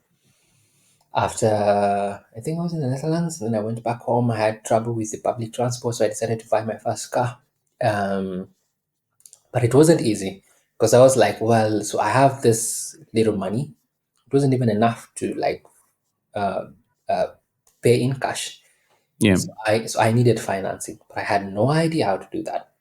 After I think I was in the Netherlands, and then I went back home. I had trouble with the public transport, so I decided to buy my first car. But it wasn't easy because I was like, well, so I have this little money. It wasn't even enough to like uh, uh, pay in cash. Yeah. So I needed financing, but I had no idea how to do that.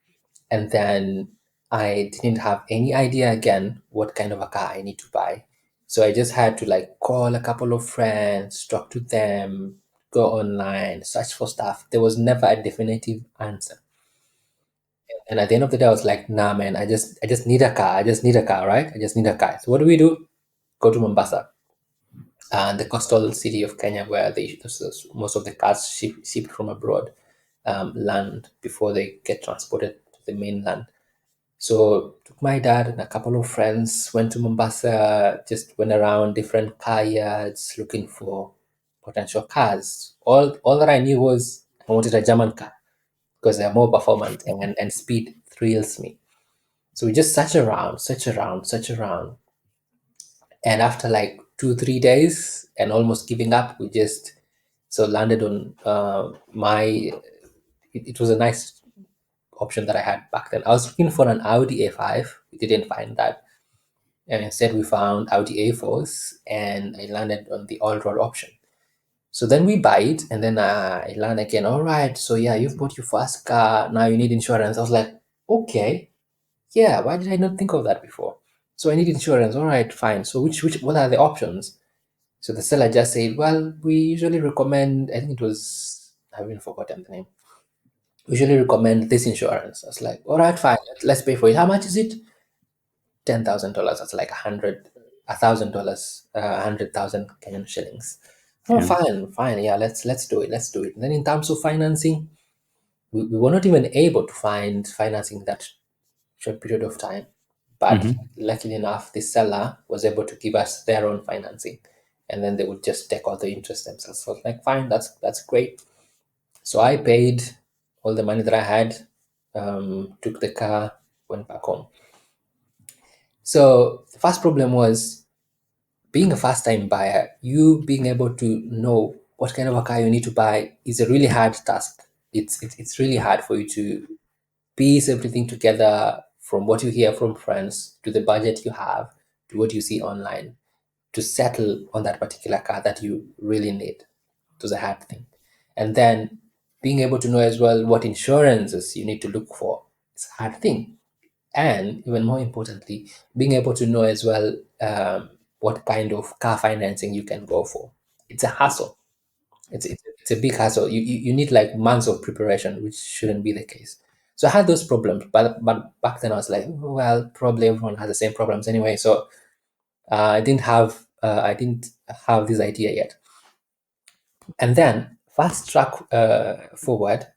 And then I didn't have any idea again what kind of a car I need to buy. So I just had to like call a couple of friends, talk to them, go online, search for stuff. There was never a definitive answer. And at the end of the day, I was like, nah, man, I just need a car. I just need a car, right? I just need a car. So what do we do? Go to Mombasa, the coastal city of Kenya, where most of the cars shipped from abroad land before they get transported to the mainland. So took my dad and a couple of friends, went to Mombasa, just went around different car yards looking for potential cars. All that I knew was I wanted a German car because they're more performant and speed thrills me. So we just search around, search around, search around. And after like 2 3 days and almost giving up, we just so landed on it was a nice option that I had back then. I was looking for an Audi A5. We didn't find that. And instead, we found Audi A4s, and I landed on the all road option. So then we buy it, and then I land again. All right, so yeah, you've bought your first car. Now you need insurance. I was like, okay, yeah, why did I not think of that before? So I need insurance. All right, fine. So which what are the options? So the seller just said, well, we usually recommend, I think it was, I've even forgotten the name. We usually recommend this insurance. I was like, all right, fine, let's pay for it. How much is it? $10,000. That's like $100,000, 100,000 Kenyan shillings. Oh, Yeah. fine, yeah, let's do it, let's do it. And then in terms of financing, we were not even able to find financing that short period of time. But Hmm. luckily enough, the seller was able to give us their own financing, and then they would just take all the interest themselves. So I was like, fine, that's great. So I paid all the money that I had, took the car, went back home. So the first problem was being a first time buyer, you being able to know what kind of a car you need to buy is a really hard task. It's really hard for you to piece everything together from what you hear from friends to the budget you have to what you see online to settle on that particular car that you really need. It was a hard thing. And then being able to know as well what insurances you need to look for. It's a hard thing. And even more importantly, being able to know as well what kind of car financing you can go for. It's a hassle. It's a big hassle. You need like months of preparation, which shouldn't be the case. So I had those problems, but back then I was like, well, probably everyone has the same problems anyway. So I didn't have this idea yet. And then fast track forward,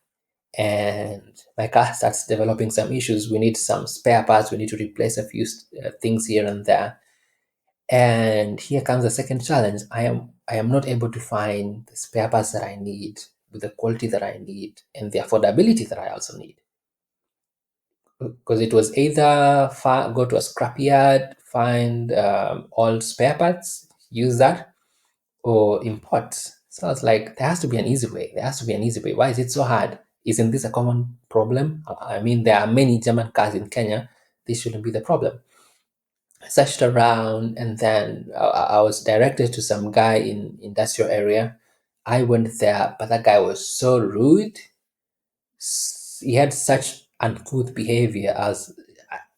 and my car starts developing some issues. We need some spare parts. We need to replace a few things here and there. And here comes the second challenge. I am not able to find the spare parts that I need with the quality that I need and the affordability that I also need. Because it was either go to a scrapyard, find old spare parts, use that, or import. So I was like, there has to be an easy way. There has to be an easy way. Why is it so hard? Isn't this a common problem? I mean, there are many German cars in Kenya. This shouldn't be the problem. I searched around, and then I was directed to some guy in industrial area. I went there, but that guy was so rude. He had such uncouth behavior. As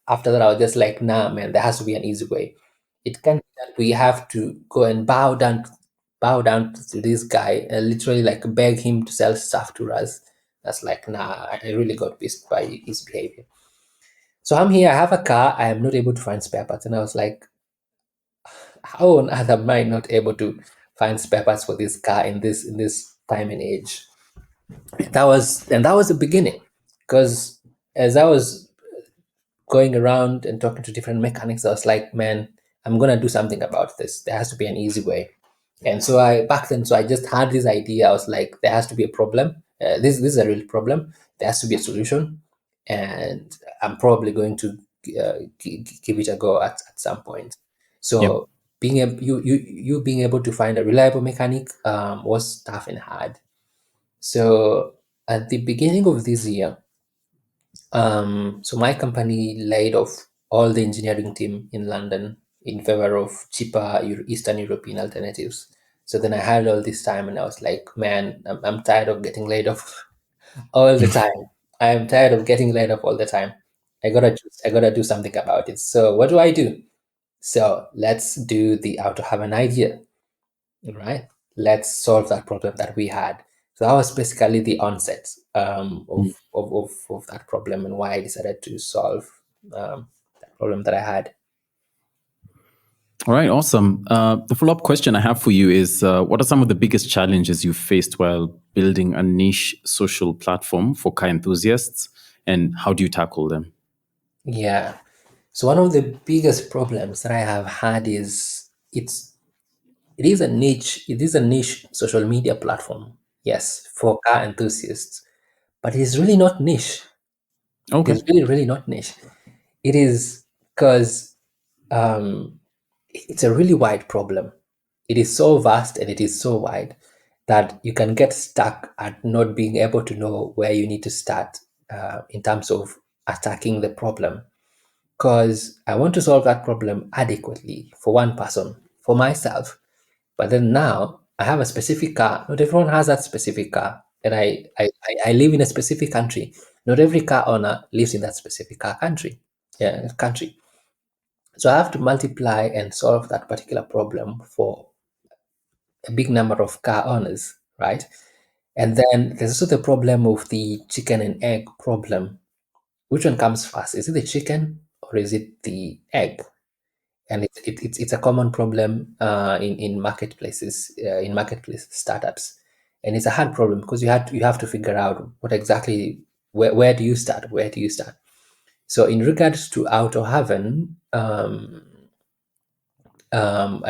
after that, I was just like, nah, man, there has to be an easy way. It can't be that we have to go and bow down to this guy and literally like beg him to sell stuff to us. That's like, nah, I really got pissed by his behavior. So I'm here, I have a car, I am not able to find spare parts. And I was like, how on earth am I not able to find spare parts for this car in this time and age? That was the beginning. Because as I was going around and talking to different mechanics, I was like, man, I'm gonna do something about this. There has to be an easy way. And so I just had this idea. I was like, there has to be a problem. This is a real problem. There has to be a solution, and I'm probably going to give it a go at some point. Yep. So you being able to find a reliable mechanic was tough and hard. So at the beginning of this year, so my company laid off all the engineering team in London in favor of cheaper Eastern European alternatives. So then I had all this time, and I was like, man, I'm tired of getting laid off all the time. I am tired of getting laid off all the time. I gotta do something about it. So what do I do? So let's do the AutoHaven idea, right? Let's solve that problem that we had. So that was basically the onset of that problem and why I decided to solve that problem that I had. All right, awesome. The follow up question I have for you is what are some of the biggest challenges you faced while building a niche social platform for car enthusiasts, and how do you tackle them? Yeah. So one of the biggest problems that I have had is it is a niche social media platform. Yes, for car enthusiasts, but it is really not niche. It Okay. is really not niche. It is because um, it's a really wide problem. It is so vast and it is so wide that you can get stuck at not being able to know where you need to start in terms of attacking the problem. Because I want to solve that problem adequately for one person, for myself. But then now I have a specific car. Not everyone has that specific car. And I live in a specific country. Not every car owner lives in that specific country. Yeah, country. So I have to multiply and solve that particular problem for a big number of car owners, right? And then there's also the problem of the chicken and egg problem. Which one comes first? Is it the chicken or is it the egg? And it's a common problem in marketplaces, in marketplace startups, and it's a hard problem because you have to figure out what exactly where do you start? Where do you start? So in regards to AutoHaven, I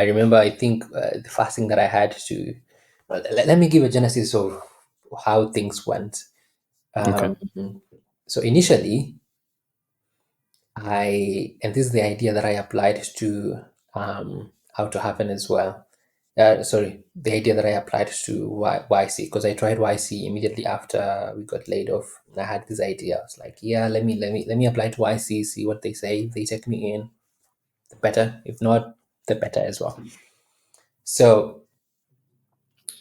remember, I think the first thing that I had to, well, let me give a genesis of how things went. Okay. Um, so initially, and this is the idea that I applied to AutoHaven as well. Sorry, the idea that I applied to YC, because I tried YC immediately after we got laid off. And I had this idea. I was like, yeah, let me apply to YC, see what they say. If they take me in, the better. If not, the better as well. So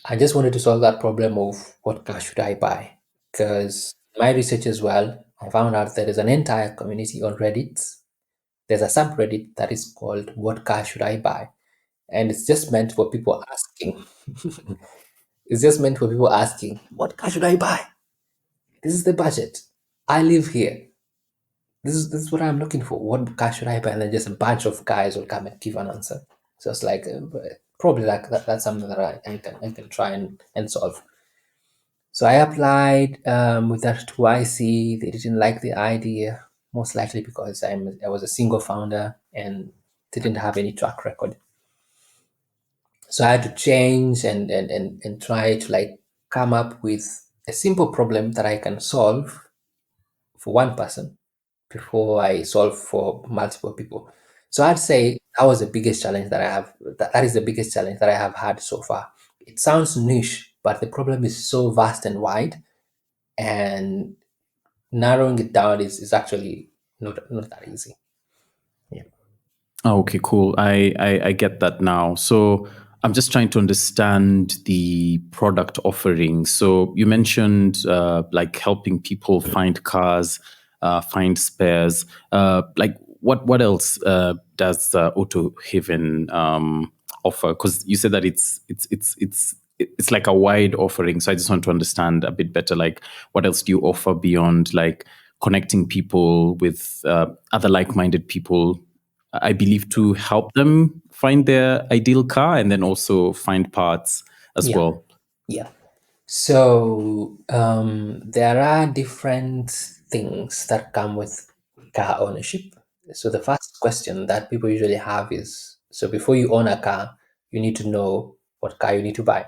I just wanted to solve that problem of what car should I buy? Because my research as well, I found out there is an entire community on Reddit. There's a subreddit that is called "What car should I buy?" and it's just meant for people asking. It's just meant for people asking, "What car should I buy? This is the budget. I live here. This is what I'm looking for. What car should I buy?" And then just a bunch of guys will come and give an answer. So it's like probably like that's something that I can try and solve. So I applied with that to YC. They didn't like the idea, most likely because I was a single founder and didn't have any track record. So I had to change and try to like come up with a simple problem that I can solve for one person before I solve for multiple people. So I'd say that was the biggest challenge that I have. That is the biggest challenge that I have had so far. It sounds niche, but the problem is so vast and wide, and narrowing it down is actually not that easy. Yeah. Oh, okay, cool. I get that now. So I'm just trying to understand the product offering. So you mentioned like helping people find cars, find spares. Like what else does AutoHaven offer? Because you said that it's like a wide offering. So I just want to understand a bit better. Like what else do you offer beyond like connecting people with other like-minded people, I believe, to help them find their ideal car and then also find parts as Yeah. well. Yeah. So there are different things that come with car ownership. So the first question that people usually have is, so before you own a car, you need to know what car you need to buy.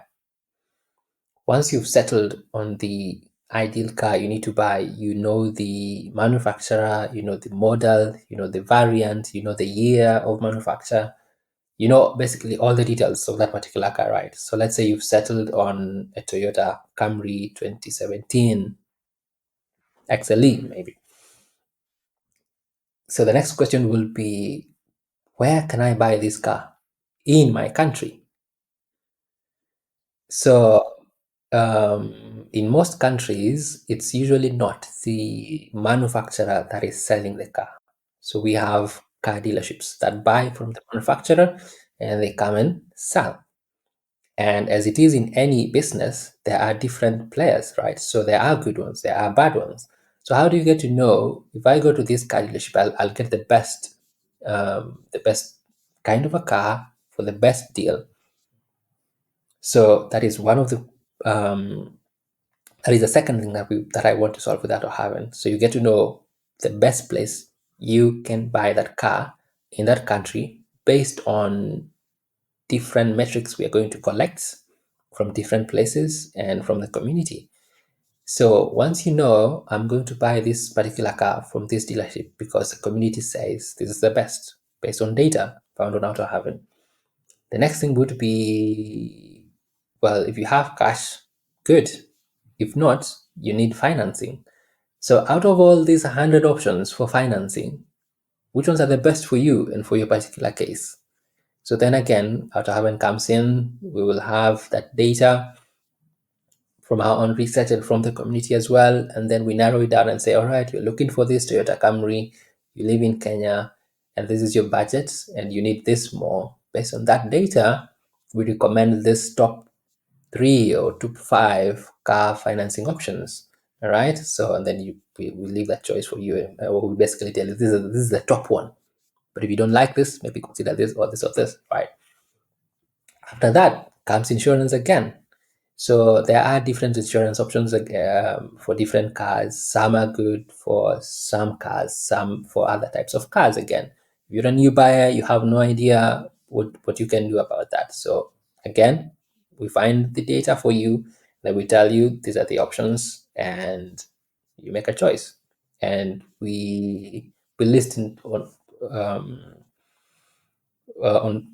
Once you've settled on the ideal car you need to buy, you know the manufacturer, you know the model, you know the variant, you know the year of manufacture, you know basically all the details of that particular car, right? So let's say you've settled on a Toyota Camry 2017 XLE, maybe. So the next question will be, where can I buy this car in my country? So in most countries, it's usually not the manufacturer that is selling the car. So we have car dealerships that buy from the manufacturer and they come and sell. And as it is in any business, there are different players, right? So there are good ones, there are bad ones. So how do you get to know, if I go to this car dealership, I'll get the best kind of a car for the best deal? So that is one of the that is the second thing that I want to solve with AutoHaven. So you get to know the best place you can buy that car in that country based on different metrics we are going to collect from different places and from the community. So once you know, I'm going to buy this particular car from this dealership because the community says this is the best based on data found on AutoHaven. The next thing would be, well, if you have cash, good. If not, you need financing. So out of all these 100 options for financing, which ones are the best for you and for your particular case? So then again, AutoHaven comes in, we will have that data from our own research and from the community as well. And then we narrow it down and say, all right, you're looking for this Toyota Camry, you live in Kenya, and this is your budget, and you need this more. Based on that data, we recommend this top 3 or 5 car financing options. All right. So, and then we leave that choice for you. Or we basically tell you this is the top one. But if you don't like this, maybe consider this or this or this. Right. After that comes insurance again. So there are different insurance options for different cars. Some are good for some cars, some for other types of cars. Again, if you're a new buyer, you have no idea what you can do about that. So again, we find the data for you, then we tell you these are the options, and you make a choice. And we list um, on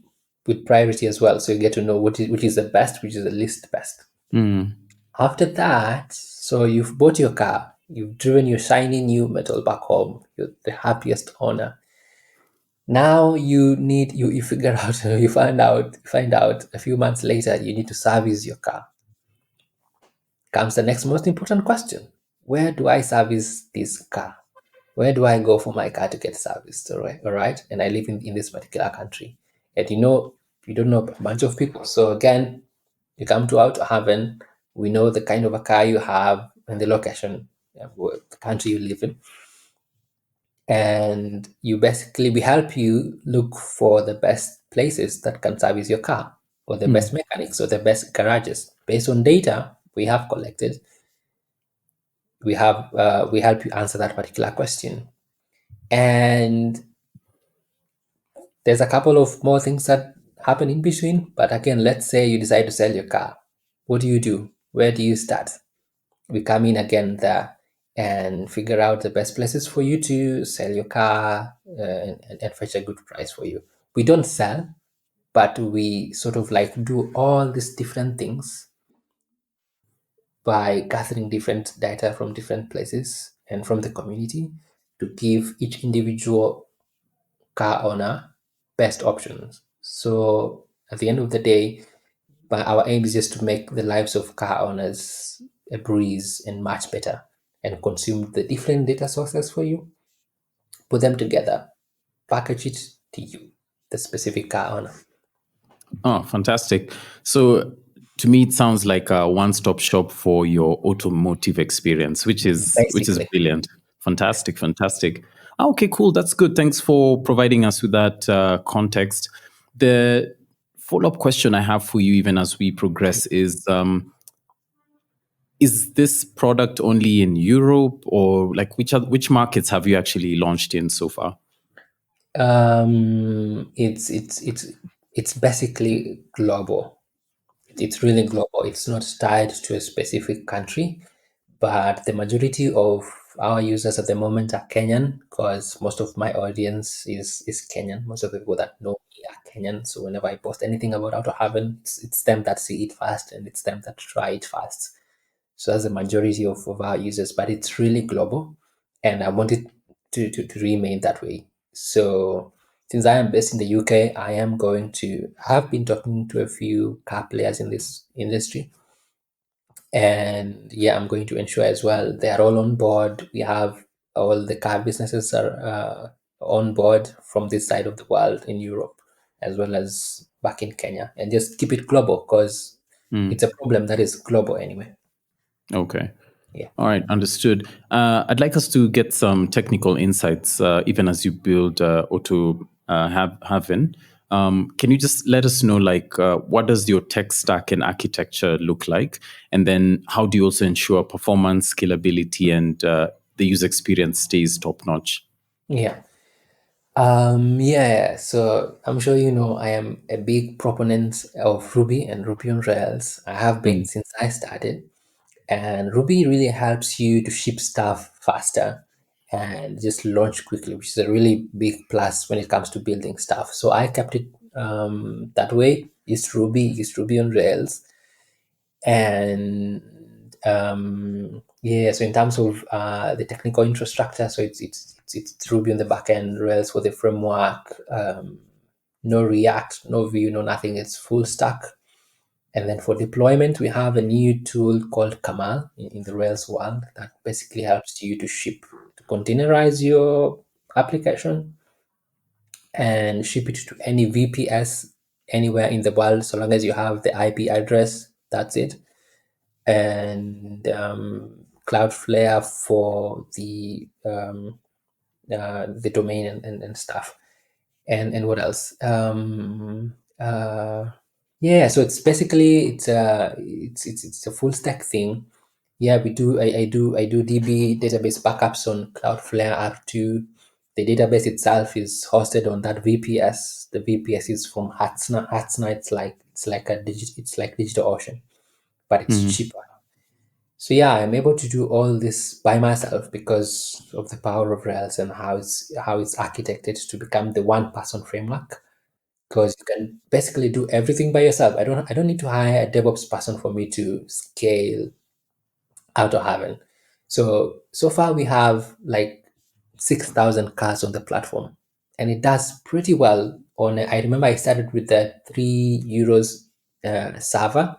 with priority as well, so you get to know which is the best, which is the least best. Mm. After that, so you've bought your car, you've driven your shiny new metal back home, you're the happiest owner. Now you figure out you find out a few months later you need to service your car. Comes the next most important question. Where do I service this car? Where do I go for my car to get serviced? All right. And I live in this particular country. And you don't know a bunch of people. So again, you come to AutoHaven, we know the kind of a car you have and the location, the country you live in. And we help you look for the best places that can service your car, or the best Mm. mechanics, or the best garages. Based on data we have collected, we help you answer that particular question. And there's a couple of more things that happen in between. But again, let's say you decide to sell your car. What do you do? Where do you start? We come in again there and figure out the best places for you to sell your car, and fetch a good price for you. We don't sell, but we sort of like do all these different things by gathering different data from different places and from the community to give each individual car owner best options. So at the end of the day, but our aim is just to make the lives of car owners a breeze and much better, and consume the different data sources for you, put them together, package it to you, the specific car owner. Oh, fantastic. So to me, it sounds like a one-stop shop for your automotive experience, which is Basically. brilliant. Fantastic, fantastic. Okay, cool. That's good. Thanks for providing us with that context. The follow-up question I have for you, even as we progress, is this product only in Europe, or like which markets have you actually launched in so far? It's basically global. It's really global. It's not tied to a specific country, but the majority of our users at the moment are Kenyan, because most of my audience is Kenyan. Most of the people that know me are Kenyan. So whenever I post anything about AutoHaven, it's them that see it first, and it's them that try it first. So that's the majority of our users, but it's really global, and I want it to remain that way. So since I am based in the UK, I have been talking to a few car players in this industry, and yeah, I'm going to ensure as well they are all on board. We have all the car businesses are on board from this side of the world in Europe, as well as back in Kenya, and just keep it global, because it's a problem that is global anyway. Okay. Yeah. All right, understood. I'd like us to get some technical insights, even as you build Haven. Can you just let us know, like, what does your tech stack and architecture look like? And then how do you also ensure performance, scalability, and the user experience stays top notch? Yeah. Yeah. So I'm sure you know I am a big proponent of Ruby and Ruby on Rails. I have been Mm, since I started. And Ruby really helps you to ship stuff faster and just launch quickly, which is a really big plus when it comes to building stuff. So I kept it that way. It's Ruby on Rails. And yeah, so in terms of the technical infrastructure, so it's Ruby on the back end, Rails for the framework, no React, no Vue, no nothing. It's full stack. And then for deployment, we have a new tool called Kamal in the Rails world that basically helps you to containerize your application, and ship it to any VPS anywhere in the world, so long as you have the IP address. That's it. And Cloudflare for the domain and stuff. And what else? Yeah, so it's basically it's a full stack thing. Yeah, we do. I do DB database backups on Cloudflare R2. The database itself is hosted on that VPS. The VPS is from Hatsna. Hatsna, it's like DigitalOcean, but it's Mhm. cheaper. So yeah, I'm able to do all this by myself because of the power of Rails and how it's architected to become the one person framework. Because you can basically do everything by yourself. I don't need to hire a DevOps person for me to scale AutoHaven. So far we have like 6,000 cars on the platform, and it does pretty well. I remember I started with the €3 server,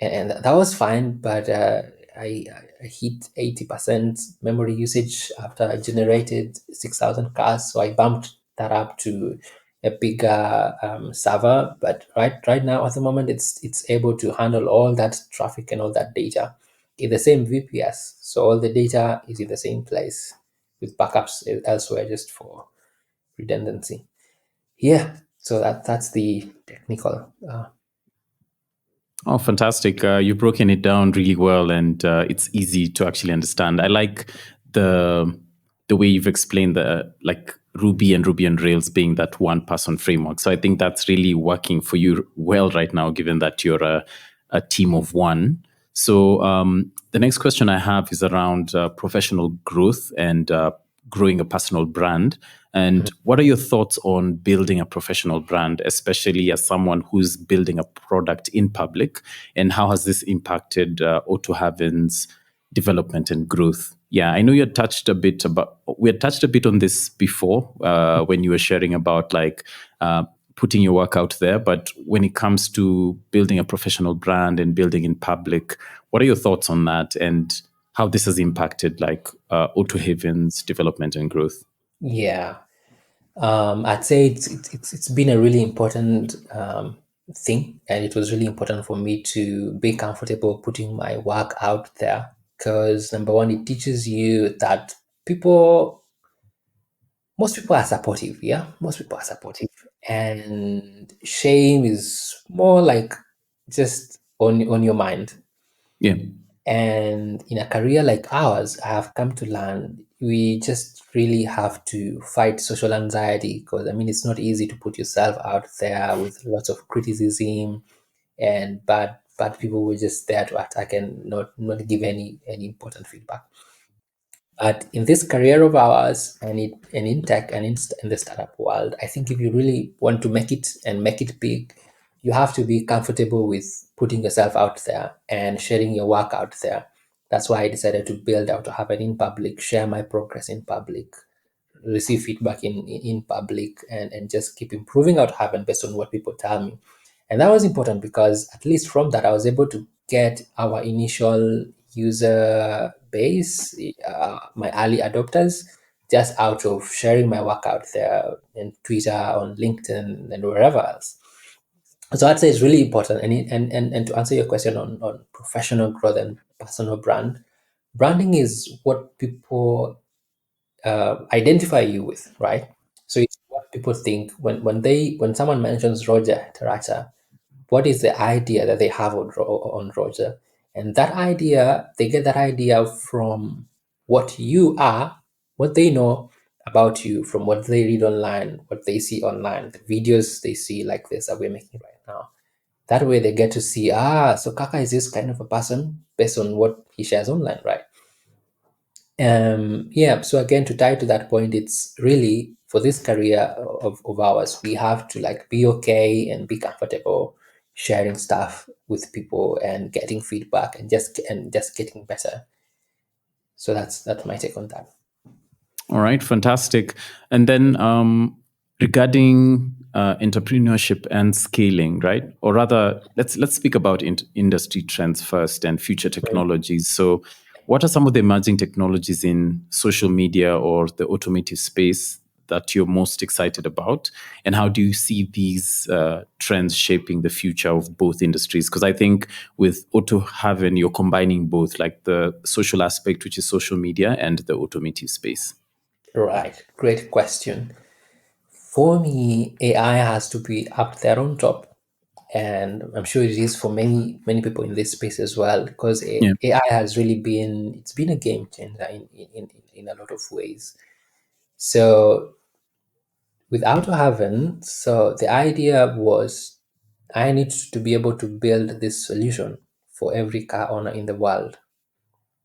and that was fine, but I hit 80% memory usage after I generated 6,000 cars, so I bumped that up to a bigger server. But right now at the moment it's able to handle all that traffic and all that data in the same VPS, so all the data is in the same place with backups elsewhere just for redundancy. Yeah, so that's the technical. Oh, fantastic. You've broken it down really well, and it's easy to actually understand. I like the the way you've explained the like Ruby and Rails being that one person framework. So I think that's really working for you well right now, given that you're a team of one. So the next question I have is around professional growth and growing a personal brand. And what are your thoughts on building a professional brand, especially as someone who's building a product in public? And how has this impacted AutoHaven's development and growth? Yeah, I know we had touched a bit on this before when you were sharing about like putting your work out there. But when it comes to building a professional brand and building in public, what are your thoughts on that and how this has impacted like AutoHaven's development and growth? Yeah. I'd say it's been a really important thing, and it was really important for me to be comfortable putting my work out there. Because number one, it teaches you that most people are supportive. Yeah, most people are supportive, and shame is more like just on your mind. Yeah. And in a career like ours, I have come to learn we just really have to fight social anxiety, because I mean, it's not easy to put yourself out there with lots of criticism, and bad people were just there to attack and not give any important feedback. But in this career of ours, and in tech and in the startup world, I think if you really want to make it and make it big, you have to be comfortable with putting yourself out there and sharing your work out there. That's why I decided to build out to have it in public, share my progress in public, receive feedback in public, and just keep improving out happen based on what people tell me. And that was important because at least from that I was able to get our initial user base, my early adopters, just out of sharing my work out there in Twitter, on LinkedIn, and wherever else. So I'd say it's really important. And to answer your question on professional growth and personal branding is what people identify you with, right? So it's what people think when someone mentions Roger Taracha, what is the idea that they have on Roger? And that idea, they get that idea from what you are, what they know about you, from what they read online, what they see online, the videos they see like this that we're making right now. That way they get to see, so Kaka is this kind of a person based on what he shares online, right? Yeah, so again, to tie to that point, it's really for this career of ours, we have to like be okay and be comfortable sharing stuff with people and getting feedback and just getting better. So that's my take on that. All right, fantastic. And then regarding entrepreneurship and scaling, right? Or rather, let's speak about industry trends first and future Mm. technologies. So, what are some of the emerging technologies in social media or the automotive space that you're most excited about? And how do you see these trends shaping the future of both industries? Because I think with AutoHaven, you're combining both, like the social aspect, which is social media, and the automotive space. Right. Great question. For me, AI has to be up there on top, and I'm sure it is for many people in this space as well, because Yeah. AI has really been a game changer in a lot of ways. So without having, so the idea was I need to be able to build this solution for every car owner in the world.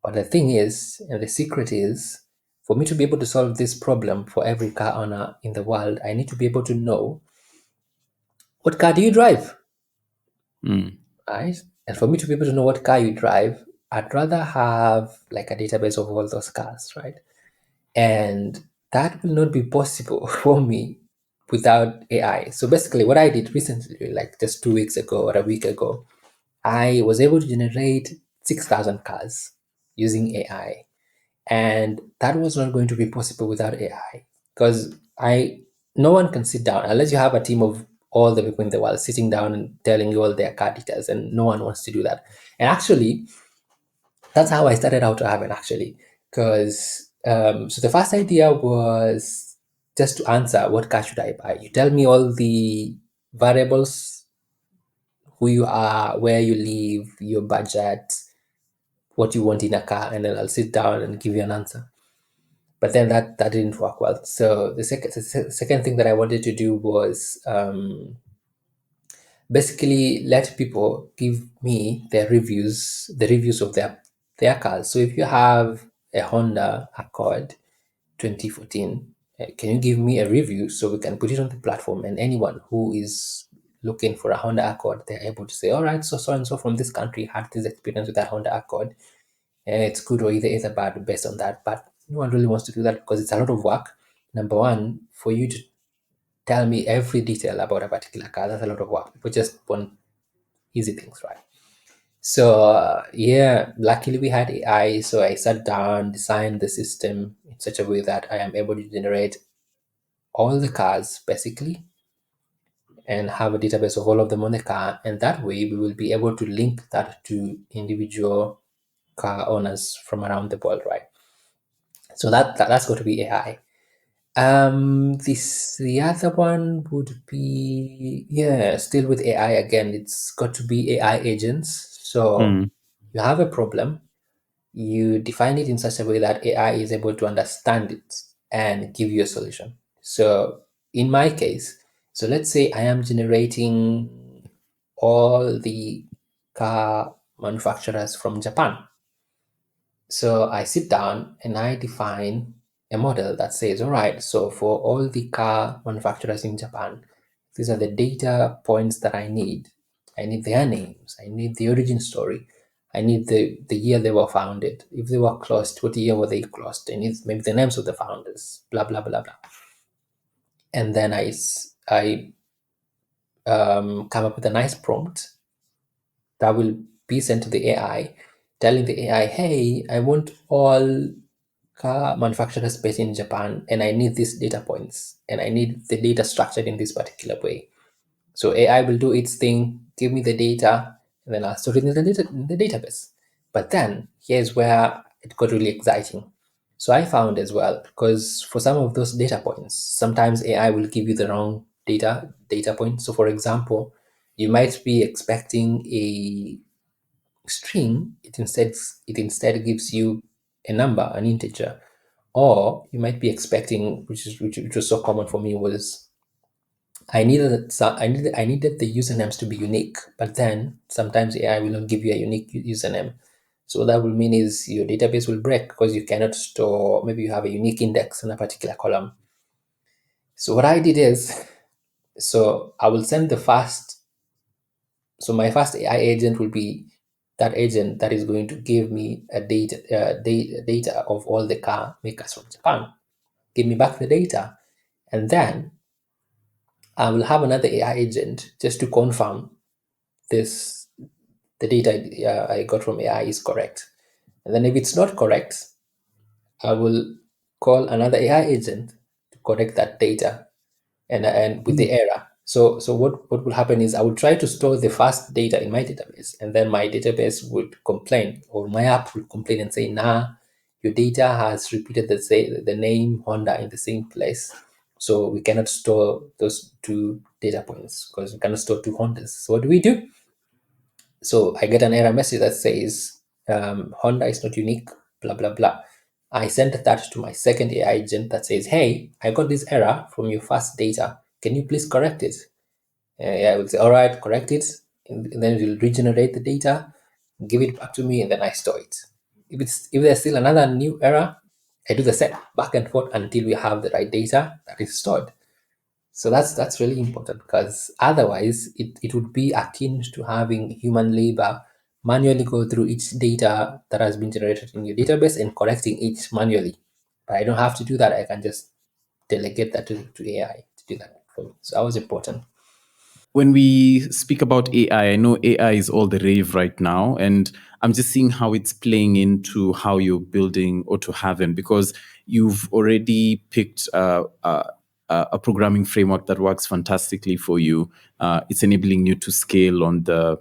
But the thing is, and the secret is, for me to be able to solve this problem for every car owner in the world, I need to be able to know what car do you drive, Mm. right? And for me to be able to know what car you drive, I'd rather have like a database of all those cars, right? And that will not be possible for me without AI. So basically, what I did recently, like just 2 weeks ago or a week ago, I was able to generate 6,000 cars using AI. And that was not going to be possible without AI, because no one can sit down unless you have a team of all the people in the world sitting down and telling you all their car details, and no one wants to do that. And actually, that's how I started out to Haven, actually, because so the first idea was just to answer what car should I buy. You tell me all the variables: who you are, where you live, your budget, what you want in a car, and then I'll sit down and give you an answer. But then that didn't work well. So the second thing that I wanted to do was basically let people give me the reviews of their cars. So if you have a Honda Accord 2014, can you give me a review so we can put it on the platform, and anyone who is looking for a Honda Accord, they're able to say, all right, so and so from this country had this experience with that Honda Accord, and it's good or either bad based on that. But no one really wants to do that because it's a lot of work. Number one, for you to tell me every detail about a particular car, that's a lot of work. People just want easy things, right? So yeah, luckily we had AI. So I sat down, designed the system in such a way that I am able to generate all the cars basically and have a database of all of them on the car. And that way we will be able to link that to individual car owners from around the world, right? So that's going to be AI. This the other one would be, yeah, still with AI again. It's got to be AI agents. So Mm. you have a problem, you define it in such a way that AI is able to understand it and give you a solution. So in my case, so let's say I am generating all the car manufacturers from Japan. So I sit down and I define a model that says, all right, so for all the car manufacturers in Japan, these are the data points that I need. I need their names. I need the origin story. I need the year they were founded. If they were closed, what year were they closed? I need maybe the names of the founders, blah, blah, blah, blah. And then I come up with a nice prompt that will be sent to the AI, telling the AI, hey, I want all car manufacturers based in Japan, and I need these data points, and I need the data structured in this particular way. So AI will do its thing, give me the data, and then I'll store it in the database. But then here's where it got really exciting. So I found as well, because for some of those data points, sometimes AI will give you the wrong data point. So for example, you might be expecting a string, it instead gives you a number, an integer. Or you might be expecting, which was so common for me, was I needed the usernames to be unique, but then sometimes AI will not give you a unique username. So what that will mean is your database will break because you cannot store, maybe you have a unique index in a particular column. So what I did is, so I will send the first, so my first AI agent will be that agent that is going to give me a data of all the car makers from Japan. Give me back the data, and then I will have another AI agent just to confirm this the data I got from AI is correct. And then if it's not correct, I will call another AI agent to correct that data and with the error. So what will happen is I will try to store the first data in my database, and then my database would complain, or my app will complain and say, nah, your data has repeated the name Honda in the same place. So we cannot store those two data points because we cannot store two Hondas. So what do we do? So I get an error message that says Honda is not unique, blah, blah, blah. I sent that to my second AI agent that says, hey, I got this error from your first data. Can you please correct it? Yeah, I will say, all right, correct it. And then it will regenerate the data, give it back to me, and then I store it. If there's still another new error, I do the same back and forth until we have the right data that is stored. So that's really important, because otherwise it would be akin to having human labor manually go through each data that has been generated in your database and correcting each manually. But I don't have to do that. I can just delegate that to AI to do that for me. So that was important. When we speak about AI, I know AI is all the rave right now, and I'm just seeing how it's playing into how you're building AutoHaven, because you've already picked a programming framework that works fantastically for you. It's enabling you to scale on the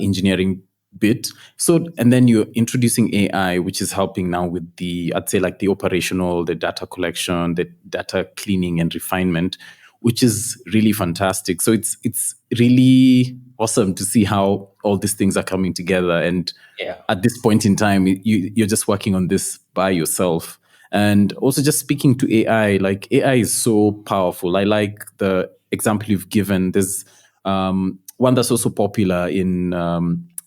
engineering bit. So, and then you're introducing AI, which is helping now with the, I'd say, like the operational, the data collection, the data cleaning and refinement, which is really fantastic. So it's really awesome to see how all these things are coming together. And Yeah. at this point in time, you're just working on this by yourself. And also just speaking to AI, like AI is so powerful. I like the example you've given. There's one that's also popular in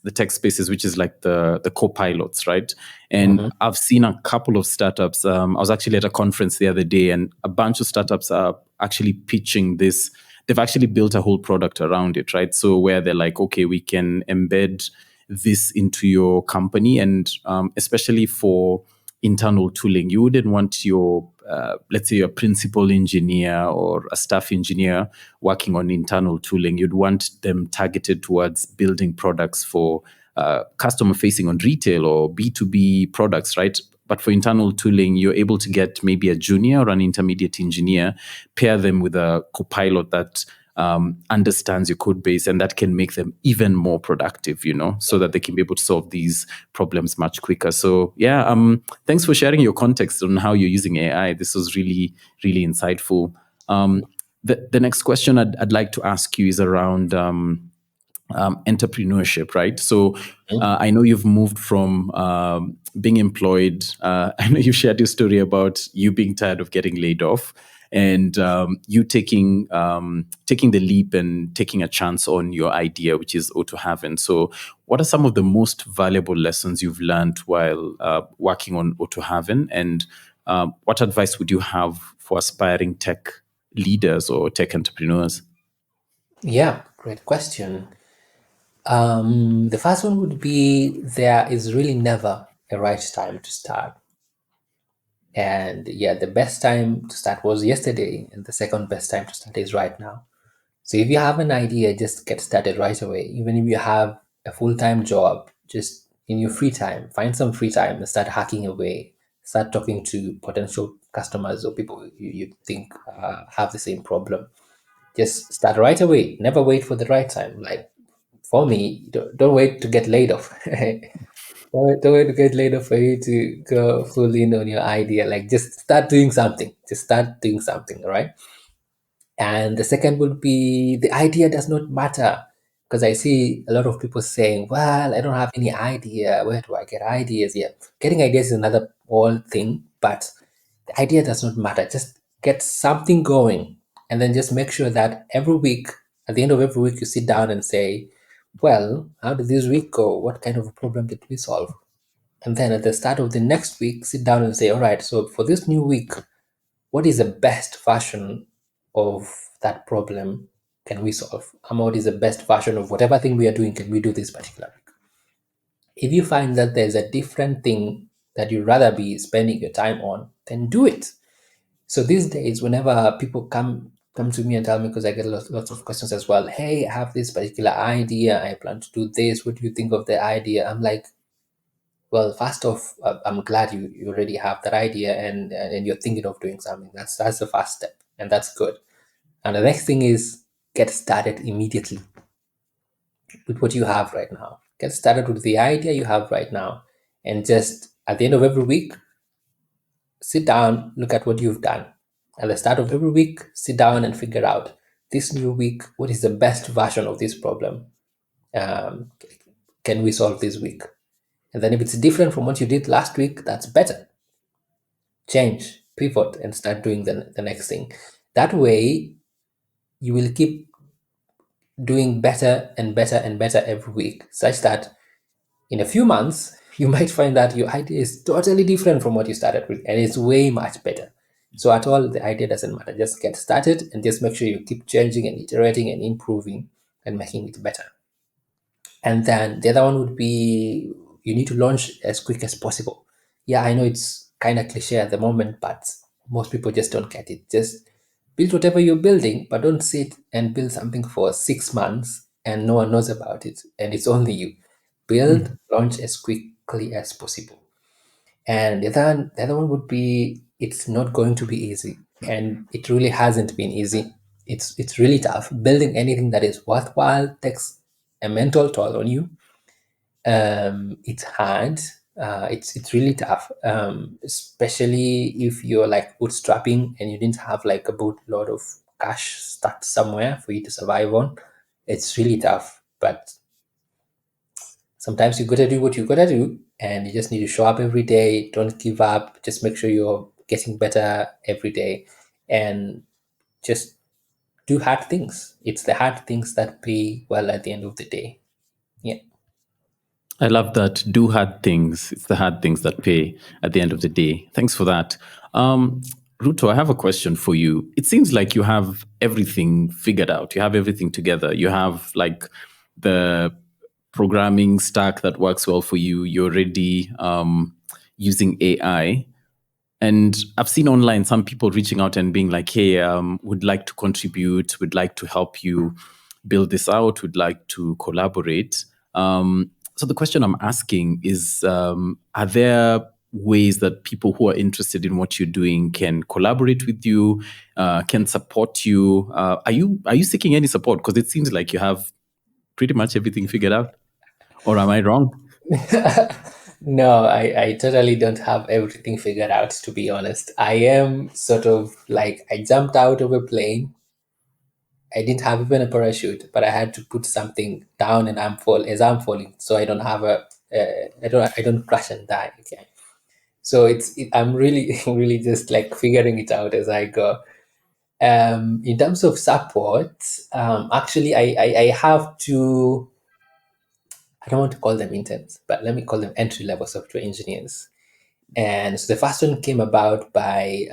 the tech spaces, which is like the co-pilots, right? And Mhm. I've seen a couple of startups. I was actually at a conference the other day, and a bunch of startups are actually pitching this. They've actually built a whole product around it, right? So where they're like, okay, we can embed this into your company, and especially for internal tooling, you wouldn't want your let's say a principal engineer or a staff engineer working on internal tooling. You'd want them targeted towards building products for customer facing on retail or B2B products, right? But for internal tooling, you're able to get maybe a junior or an intermediate engineer, pair them with a copilot that understands your code base, and that can make them even more productive, so that they can be able to solve these problems much quicker. So yeah, thanks for sharing your context on how you're using AI. This was really, really insightful. The next question I'd like to ask you is around entrepreneurship, right? So I know you've moved from being employed. I know you shared your story about you being tired of getting laid off, and you taking the leap and taking a chance on your idea, which is AutoHaven. So, what are some of the most valuable lessons you've learned while working on AutoHaven, and what advice would you have for aspiring tech leaders or tech entrepreneurs? Yeah, great question. The first one would be, there is really never a right time to start. And yeah, the best time to start was yesterday, and the second best time to start is right now. So if you have an idea, just get started right away. Even if you have a full-time job, just in your free time, find some free time and start hacking away. Start talking to potential customers or people you think have the same problem. Just start right away. Never wait for the right time. Like for me, don't wait to get laid off. Don't wait to get laid off for you to go full in on your idea. Like just start doing something. Just start doing something, all right? And the second would be, the idea does not matter. Because I see a lot of people saying, well, I don't have any idea. Where do I get ideas? Yeah, getting ideas is another whole thing, but the idea does not matter. Just get something going, and then just make sure that every week, at the end of every week, you sit down and say, well, how did this week go? What kind of a problem did we solve? And then at the start of the next week, sit down and say, all right, so for this new week, what is the best version of that problem can we solve? And what is the best version of whatever thing we are doing can we do this particular week? If you find that there's a different thing that you'd rather be spending your time on, then do it. So these days, whenever people come to me and tell me, because I get lots of questions as well, hey, I have this particular idea, I plan to do this, what do you think of the idea? I'm like, Well, first off, I'm glad you already have that idea, and you're thinking of doing something. That's the first step, and that's good. And the next thing is get started immediately with what you have right now. Get started with the idea you have right now, and just at the end of every week, sit down, look at what you've done. At the start of every week, sit down and figure out this new week what is the best version of this problem. Um, can we solve this week? And then if it's different from what you did last week, that's better. Change, pivot, and start doing the next thing. That way, you will keep doing better and better and better every week, such that in a few months, you might find that your idea is totally different from what you started with, and it's way much better. So, at all, the idea doesn't matter. Just get started and just make sure you keep changing and iterating and improving and making it better. And then the other one would be you need to launch as quick as possible. Yeah, I know it's kind of cliche at the moment, but most people just don't get it. Just build whatever you're building, but don't sit and build something for 6 months and no one knows about it and it's only you. Build, launch as quickly as possible. And the other one would be it's not going to be easy. And it really hasn't been easy. It's really tough. Building anything that is worthwhile takes a mental toll on you. It's hard. It's really tough, especially if you're like bootstrapping and you didn't have like a boatload of cash stuck somewhere for you to survive on. It's really tough, but sometimes you gotta do what you gotta do, and you just need to show up every day. Don't give up. Just make sure you're getting better every day, and just do hard things. It's the hard things that pay well at the end of the day. Yeah. I love that. Do hard things. It's the hard things that pay at the end of the day. Thanks for that. Ruto, I have a question for you. It seems like you have everything figured out. You have everything together. You have like the programming stack that works well for you. You're already using AI. And I've seen online some people reaching out and being like, hey, would like to contribute, would like to help you build this out, would like to collaborate. So the question I'm asking is, are there ways that people who are interested in what you're doing can collaborate with you, can support you? Are you seeking any support? Because it seems like you have pretty much everything figured out. Or am I wrong? No, I totally don't have everything figured out, to be honest. I am sort of like I jumped out of a plane. I didn't have even a parachute, but I had to put something down and I'm falling, so I don't have I don't crash and die. Okay, so I'm really really just like figuring it out as I go. In terms of support, actually I have two. I don't want to call them interns, but let me call them entry level software engineers. And so the first one came about by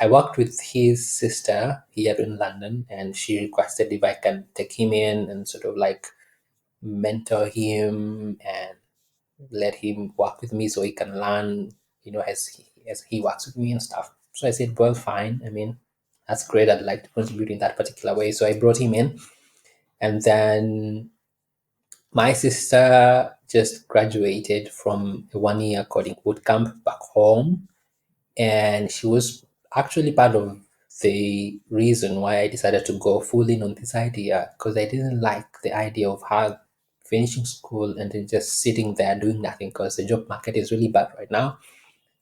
I worked with his sister here in London, and she requested if I can take him in and sort of like mentor him and let him work with me so he can learn, as he works with me and stuff. So I said, well, fine. I mean, that's great. I'd like to contribute in that particular way. So I brought him in, and then my sister just graduated from a 1 year coding bootcamp back home, and she was actually part of the reason why I decided to go full in on this idea, because I didn't like the idea of her finishing school and then just sitting there doing nothing, because the job market is really bad right now.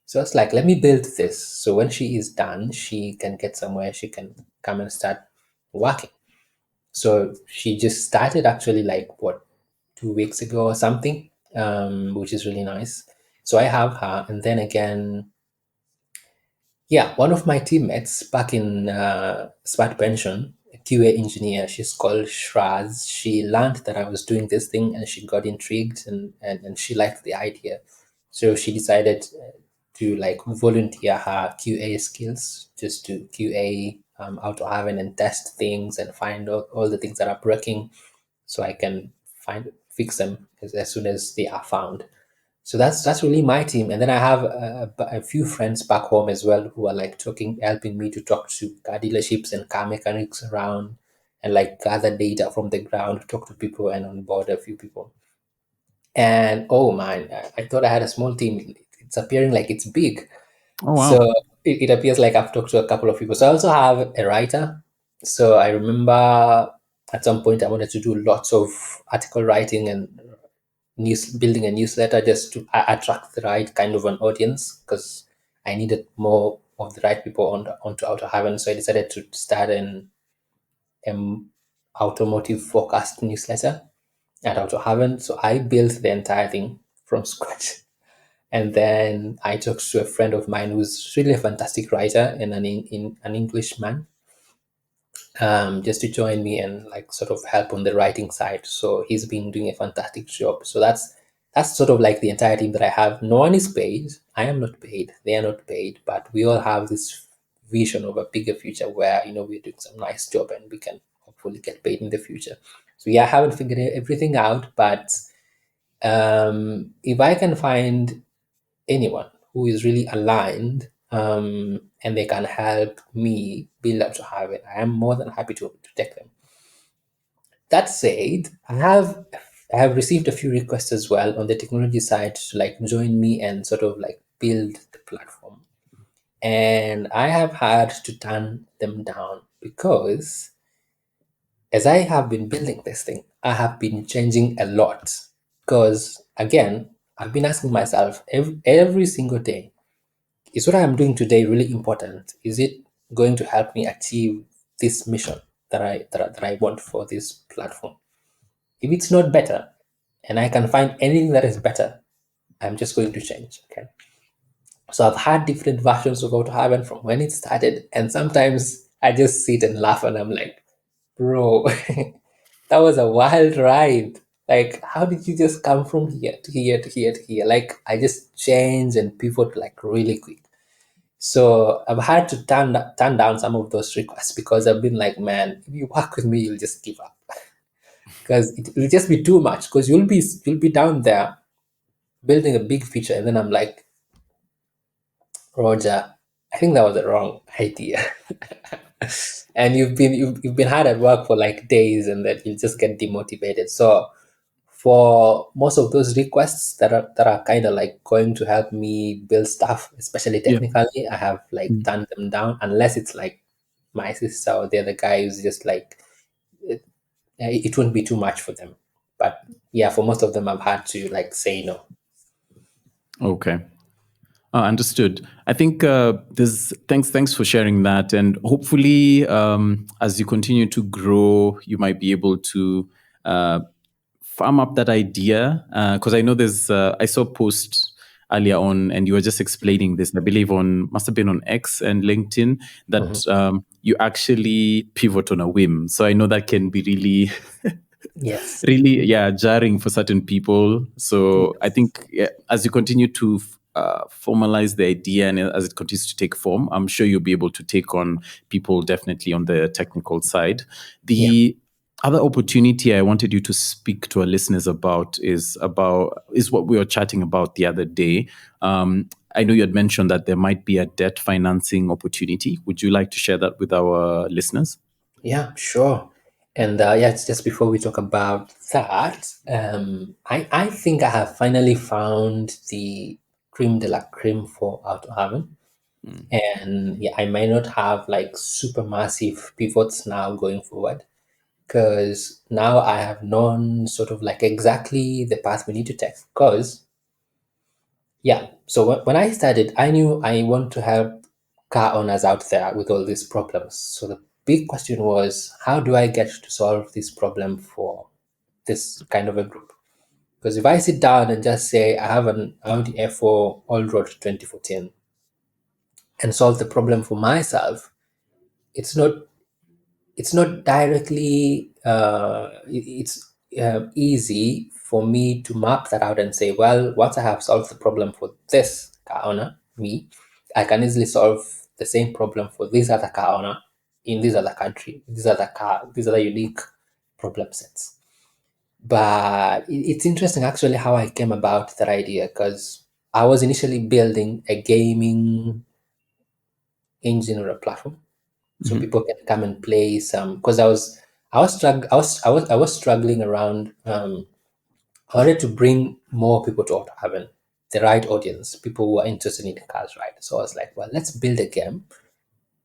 So it's like, let me build this so when she is done, she can get somewhere, she can come and start working. So she just started actually like what 2 weeks ago or something, which is really nice. So I have her, and then again, yeah, one of my teammates back in Smart Pension, a QA engineer, she's called Shraz. She learned that I was doing this thing and she got intrigued, and she liked the idea. So she decided to like volunteer her QA skills just to QA AutoHaven and test things and find out all the things that are breaking so I can fix them as soon as they are found. So that's really my team, and then I have a few friends back home as well who are like helping me to talk to car dealerships and car mechanics around, and like gather data from the ground, talk to people, and onboard a few people. And oh man, I thought I had a small team. It's appearing like it's big. Oh, So wow. it appears like I've talked to a couple of people. So I also have a writer. So I remember at some point I wanted to do lots of article writing and building a newsletter just to attract the right kind of an audience, because I needed more of the right people onto AutoHaven. So I decided to start an automotive focused newsletter at AutoHaven. So I built the entire thing from scratch. And then I talked to a friend of mine who's really a fantastic writer and an Englishman, just to join me and like sort of help on the writing side. So he's been doing a fantastic job. So that's sort of like the entire team that I have. No one is paid. I am not paid. They are not paid. But we all have this vision of a bigger future where we're doing some nice job and we can hopefully get paid in the future. So yeah, I haven't figured everything out, but if I can find anyone who is really aligned, and they can help me build up to have it, I am more than happy to take them. That said, I have received a few requests as well on the technology side to like join me and sort of like build the platform. And I have had to turn them down because as I have been building this thing, I have been changing a lot. Because again, I've been asking myself every single day, is what I'm doing today really important? Is it going to help me achieve this mission that I want for this platform? If it's not better, and I can find anything that is better, I'm just going to change. Okay. So I've had different versions of AutoHaven from when it started, and sometimes I just sit and laugh, and I'm like, bro, that was a wild ride. Like, how did you just come from here to here to here to here? Like, I just change and pivot like really quick. So I've had to turn down some of those requests because I've been like, man, if you work with me, you'll just give up because it will just be too much. Because you'll be down there building a big feature, and then I'm like, Roger, I think that was the wrong idea. And you've been hard at work for like days, and then you just get demotivated. So for most of those requests that are kind of like going to help me build stuff, especially Yeah. technically, I have like Mm. turned them down unless it's like my sister or the other guy who's just like it wouldn't be too much for them. But yeah, for most of them, I've had to like say no. Okay. Understood. I think there's thanks for sharing that, and hopefully, as you continue to grow, you might be able to uh, farm up that idea. Because I know I saw a post earlier on, and you were just explaining this. I believe must have been on X and LinkedIn Mhm. that you actually pivot on a whim. So I know that can be really Yes. really, yeah, jarring for certain people. So I Yes. think, yeah, as you continue to formalize the idea and as it continues to take form, I'm sure you'll be able to take on people definitely on the technical side. Yeah. The other opportunity I wanted you to speak to our listeners is what we were chatting about the other day. I know you had mentioned that there might be a debt financing opportunity. Would you like to share that with our listeners? Yeah, sure. And yeah, it's just before we talk about that, I think I have finally found the cream de la creme for AutoHaven. Mm. And yeah, I may not have like super massive pivots now going forward because now I have known sort of like exactly the path we need to take. Because yeah, so when I started, I knew I want to help car owners out there with all these problems. So the big question was, how do I get to solve this problem for this kind of a group? Because if I sit down and just say I have an Audi F4 all road 2014 and solve the problem for myself, it's not it's not directly it's easy for me to map that out and say, well, once I have solved the problem for this car owner, me, I can easily solve the same problem for this other car owner in this other country, these other unique problem sets. But it's interesting actually how I came about that idea, because I was initially building a gaming engine or a platform so Mhm. people can come and play some, because I was struggling around I wanted to bring more people to AutoHaven, the right audience, people who are interested in cars, right? So I was like, well, let's build a game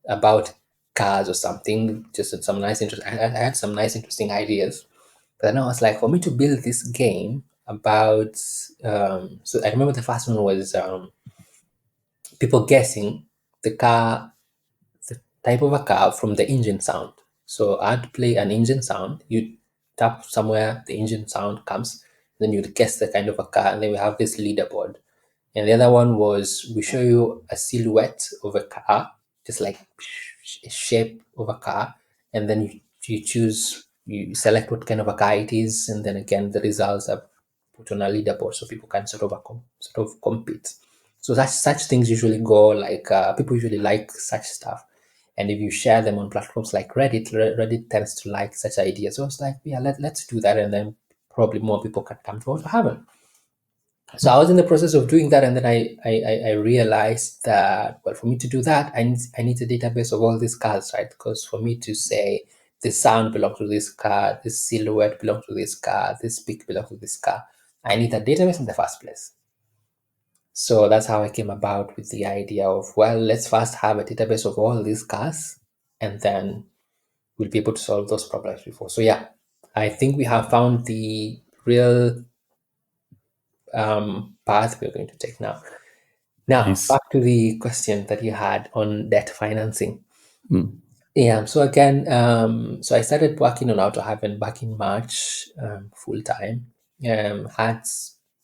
about cars or something. Just some nice, I had some nice, interesting ideas. But then I was like, for me to build this game about, so I remember the first one was people guessing the car, the type of a car from the engine sound. So I'd play an engine sound. You tap somewhere, the engine sound comes. Then you'd guess the kind of a car, and then we have this leaderboard. And the other one was we show you a silhouette of a car, just like a shape of a car, and then you choose, you select what kind of a car it is, and then again the results are put on a leaderboard so people can sort of compete. So such things usually go like people usually like such stuff, and if you share them on platforms like Reddit, Reddit tends to like such ideas. So it's like, yeah, let's do that, and then probably more people can come to AutoHaven. So I was in the process of doing that, and then I realized that, well, for me to do that, I need a database of all these cars, right? Because for me to say this sound belongs to this car, this silhouette belongs to this car, this speak belongs to this car, I need a database in the first place. So that's how I came about with the idea of, well, let's first have a database of all these cars, and then we'll be able to solve those problems before. So yeah, I think we have found the real path we're going to take now. Now, Nice. back to the question that you had on debt financing. Mm. Yeah, so again, so I started working on AutoHaven back in March, full time. Had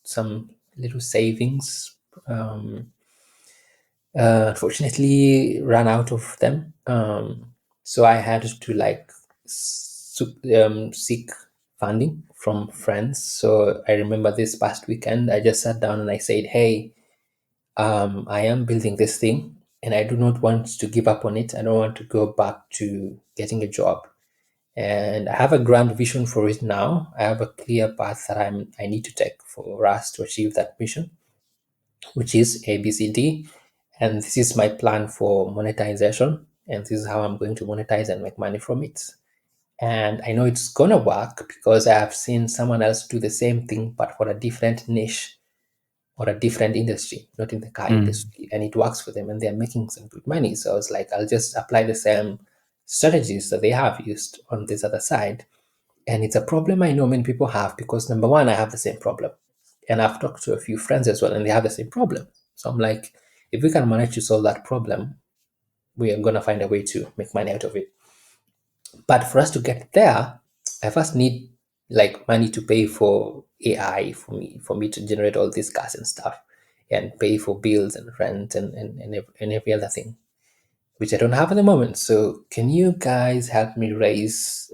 some little savings. Unfortunately, ran out of them. So I had to like seek funding from friends. So I remember this past weekend, I just sat down and I said, "Hey, I am building this thing and I do not want to give up on it. I don't want to go back to getting a job. And I have a grand vision for it now. I have a clear path that I need to take for us to achieve that mission, which is ABCD. And this is my plan for monetization. And this is how I'm going to monetize and make money from it. And I know it's gonna work because I have seen someone else do the same thing but for a different niche or a different industry, not in the car Mm. industry, and it works for them and they're making some good money. So I was like, I'll just apply the same strategies that they have used on this other side. And it's a problem I know many people have because number one, I have the same problem. And I've talked to a few friends as well, and they have the same problem. So I'm like, if we can manage to solve that problem, we are gonna find a way to make money out of it. But for us to get there, I first need like money to pay for AI for me to generate all these cars and stuff and pay for bills and rent and every other thing, which I don't have at the moment. So can you guys help me raise?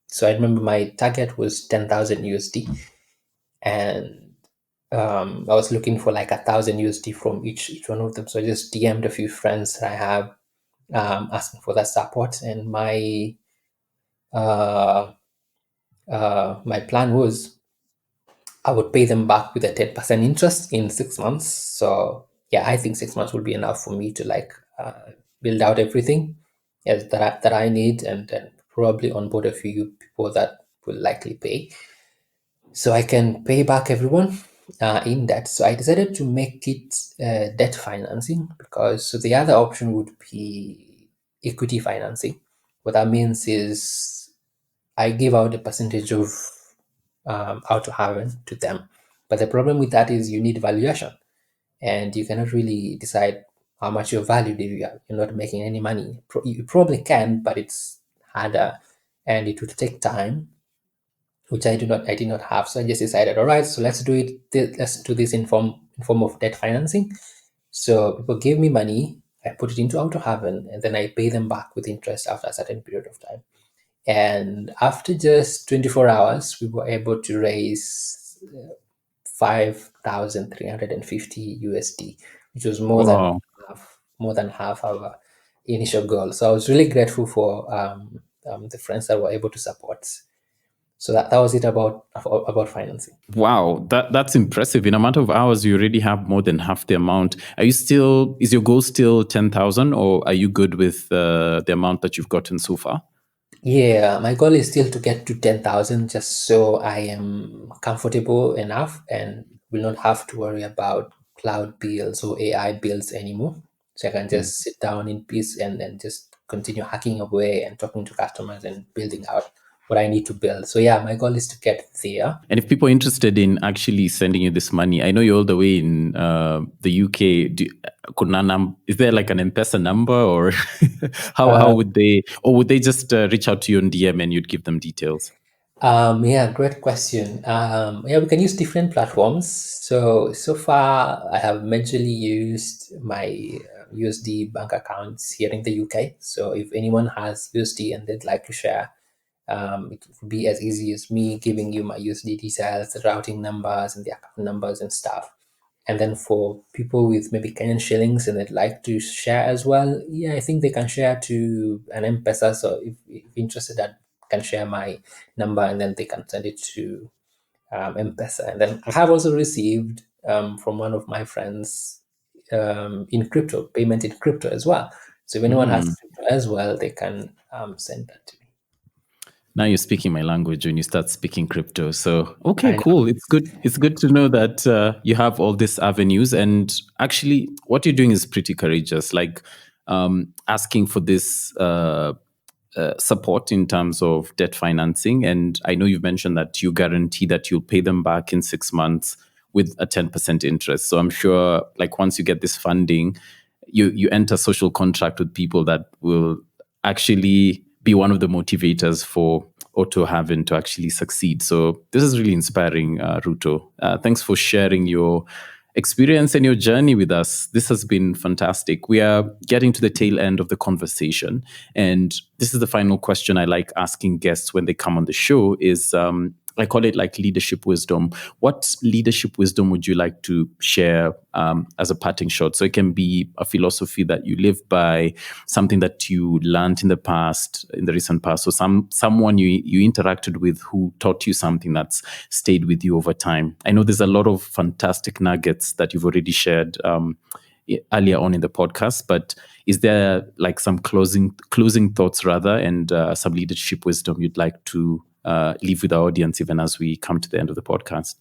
So I remember my target was 10,000 USD, and I was looking for like 1,000 USD from each one of them. So I just DM'd a few friends that I have asking for that support, and uh, my plan was I would pay them back with a 10% interest in 6 months. So yeah, I think 6 months would be enough for me to like build out everything that I need, and then probably onboard a few people that will likely pay. So I can pay back everyone in debt. So I decided to make it debt financing because so the other option would be equity financing. What that means is I give out a percentage of AutoHaven to them. But the problem with that is you need valuation, and you cannot really decide how much your value do you have. You're not making any money. You probably can, but it's harder, and it would take time, which I did not have. So I just decided, all right, so let's do it. Let's do this in form of debt financing. So people give me money, I put it into AutoHaven, and then I pay them back with interest after a certain period of time. And after just 24 hours, we were able to raise 5,350 USD, which was Wow. more than half our initial goal. So I was really grateful for the friends that were able to support. So that was it about financing. Wow, that's impressive. In a matter of hours, you already have more than half the amount. Is your goal still 10,000, or are you good with the amount that you've gotten so far? Yeah, my goal is still to get to 10,000 just so I am comfortable enough and will not have to worry about cloud bills or AI bills anymore. So I can Mm. just sit down in peace and just continue hacking away and talking to customers and building out what I need to build. So yeah, my goal is to get there. And if people are interested in actually sending you this money, I know you're all the way in the UK. Is there like an M-Pesa number, or how Uh, would they, or would they just reach out to you on DM and you'd give them details? yeah, great question. Yeah, we can use different platforms. So far, I have majorly used my USD bank accounts here in the UK. So if anyone has USD and they'd like to share, it would be as easy as me giving you my USD details, the routing numbers, and the account numbers and stuff. And then for people with maybe Kenyan shillings and they'd like to share as well, yeah, I think they can share to an M-Pesa. So if interested, that can share my number and then they can send it to M-Pesa. And then I have also received from one of my friends in crypto, payment in crypto as well. So if anyone has Mm. crypto as well, they can send that to me. Now you're speaking my language when you start speaking crypto. So okay, I know. cool. It's good. It's good to know that you have all these avenues, and actually, what you're doing is pretty courageous. Like asking for this support in terms of debt financing, and I know you've mentioned that you guarantee that you'll pay them back in 6 months with a 10% interest. So I'm sure, like once you get this funding, you enter social contract with people that will actually be one of the motivators for AutoHaven to actually succeed. So this is really inspiring, Ruto. Thanks for sharing your experience and your journey with us. This has been fantastic. We are getting to the tail end of the conversation, and this is the final question I like asking guests when they come on the show is I call it like leadership wisdom. What leadership wisdom would you like to share as a parting shot? So it can be a philosophy that you live by, something that you learned in the past, in the recent past, or someone you interacted with who taught you something that's stayed with you over time. I know there's a lot of fantastic nuggets that you've already shared earlier on in the podcast, but is there like some closing thoughts rather, and some leadership wisdom you'd like to leave with our audience, even as we come to the end of the podcast?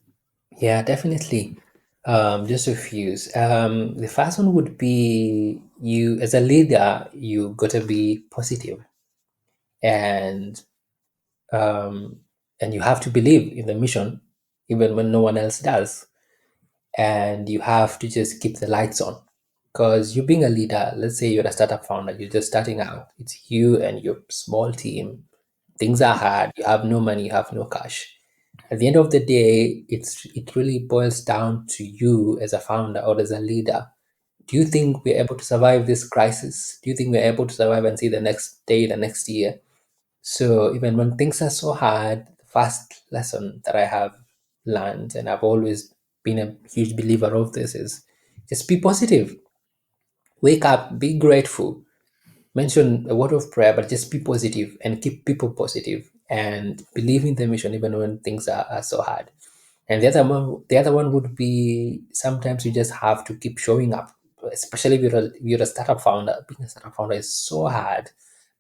Yeah, definitely. Just a few. The first one would be you as a leader, you got to be positive and um, and you have to believe in the mission even when no one else does. And you have to just keep the lights on. Because you being a leader, let's say you're a startup founder, you're just starting out, it's you and your small team. Things are hard, you have no money, you have no cash. At the end of the day, it really boils down to you as a founder or as a leader. Do you think we're able to survive this crisis? Do you think we're able to survive and see the next day, the next year? So even when things are so hard, the first lesson that I have learned, and I've always been a huge believer of this, is just be positive. Wake up, be grateful, mention a word of prayer, but just be positive and keep people positive and believe in the mission even when things are so hard. And the other one would be sometimes you just have to keep showing up, especially if you're a startup founder. Being a startup founder is so hard,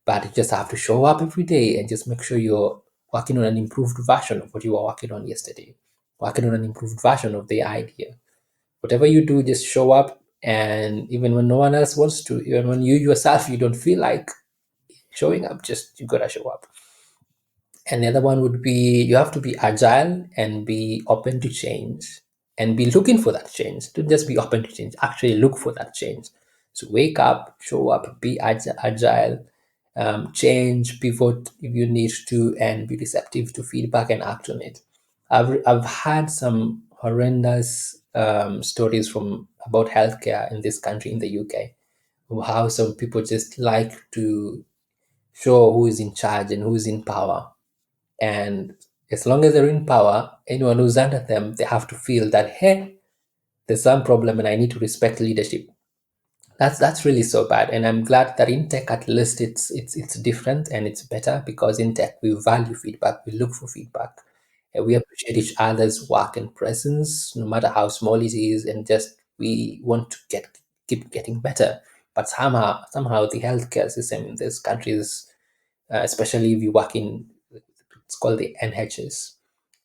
but you just have to show up every day and just make sure you're working on an improved version of what you were working on yesterday, working on an improved version of the idea. Whatever you do, just show up. And even when no one else wants to, even when you yourself you don't feel like showing up, just you gotta show up. And the other one would be you have to be agile and be open to change and be looking for that change. Don't just be open to change, actually look for that change. So wake up, show up, be agile, change, pivot if you need to, and be receptive to feedback and act on it. I've had some horrendous stories from about healthcare in this country, in the UK, of how some people just like to show who is in charge and who is in power. And as long as they're in power, anyone who's under them, they have to feel that, hey, there's some problem and I need to respect leadership. That's really so bad. And I'm glad that in tech at least it's different and it's better, because in tech we value feedback, we look for feedback, and we appreciate each other's work and presence, no matter how small it is, and just we want to keep getting better. But somehow the healthcare system in this country is especially if you work in, it's called the NHS.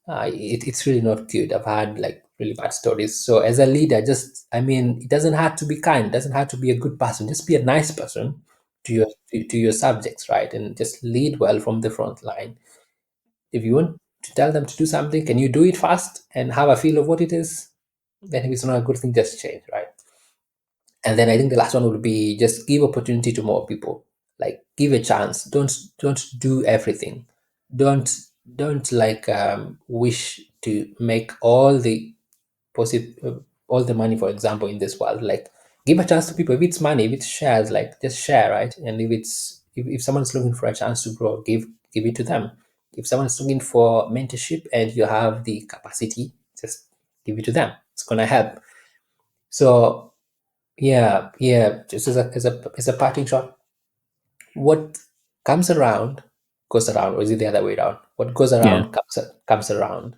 It's really not good. I've had like really bad stories. So as a leader, it doesn't have to be kind, it doesn't have to be a good person. Just be a nice person to your subjects, right? And just lead well from the front line. If you want to tell them to do something, can you do it fast and have a feel of what it is? Then if it's not a good thing, just change, right? And then I think the last one would be just give opportunity to more people. Like give a chance. Don't do everything. Don't don't like wish to make all the money, for example, in this world. Like give a chance to people. If it's money, if it's shares, like just share, right? And if someone's looking for a chance to grow, give it to them. If someone's looking for mentorship and you have the capacity, just give it to them. It's gonna help. So yeah. Just as a parting shot, what comes around goes around, or is it the other way around? What goes Yeah. around comes around.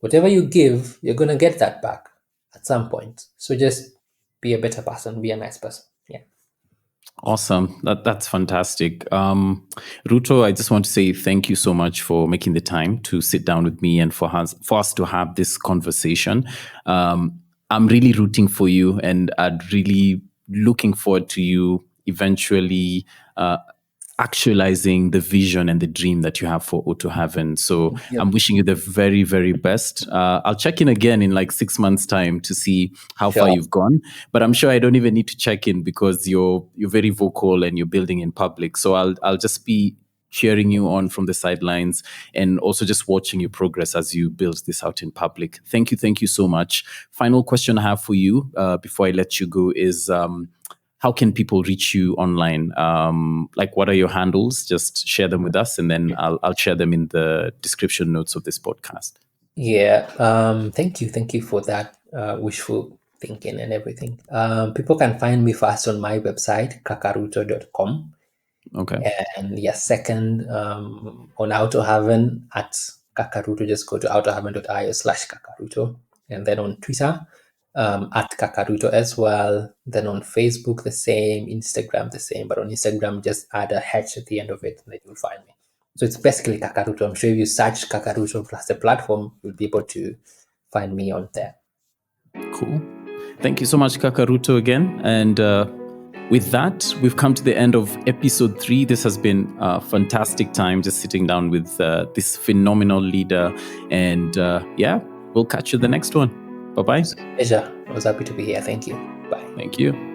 Whatever you give, you're gonna get that back at some point. So just be a better person, be a nice person. Yeah. Awesome. That's fantastic. Ruto, I just want to say thank you so much for making the time to sit down with me and for us to have this conversation. I'm really rooting for you, and I'm really looking forward to you eventually actualizing the vision and the dream that you have for AutoHaven. So Yep. I'm wishing you the very, very best. I'll check in again in like 6 months' time to see how far Sure. you've gone. But I'm sure I don't even need to check in because you're very vocal and you're building in public. So I'll just be cheering you on from the sidelines and also just watching your progress as you build this out in public. Thank you so much. Final question I have for you before I let you go is how can people reach you online? Like, what are your handles? Just share them with us, and then I'll share them in the description notes of this podcast. Yeah. Thank you for that wishful thinking and everything. People can find me first on my website, kakaruto.com. Okay. And yes, second, on AutoHaven at Kakaruto, just go to autohaven.io/Kakaruto. And then on Twitter, at Kakaruto as well. Then on Facebook, the same. Instagram, the same. But on Instagram, just add a H at the end of it, and then you'll find me. So it's basically Kakaruto. I'm sure if you search Kakaruto plus the platform, you'll be able to find me on there. Cool. Thank you so much, Kaka Ruto, again. And with that, we've come to the end of episode 3. This has been a fantastic time just sitting down with this phenomenal leader. And we'll catch you the next one. Bye-bye. Pleasure. I was happy to be here. Thank you. Bye. Thank you.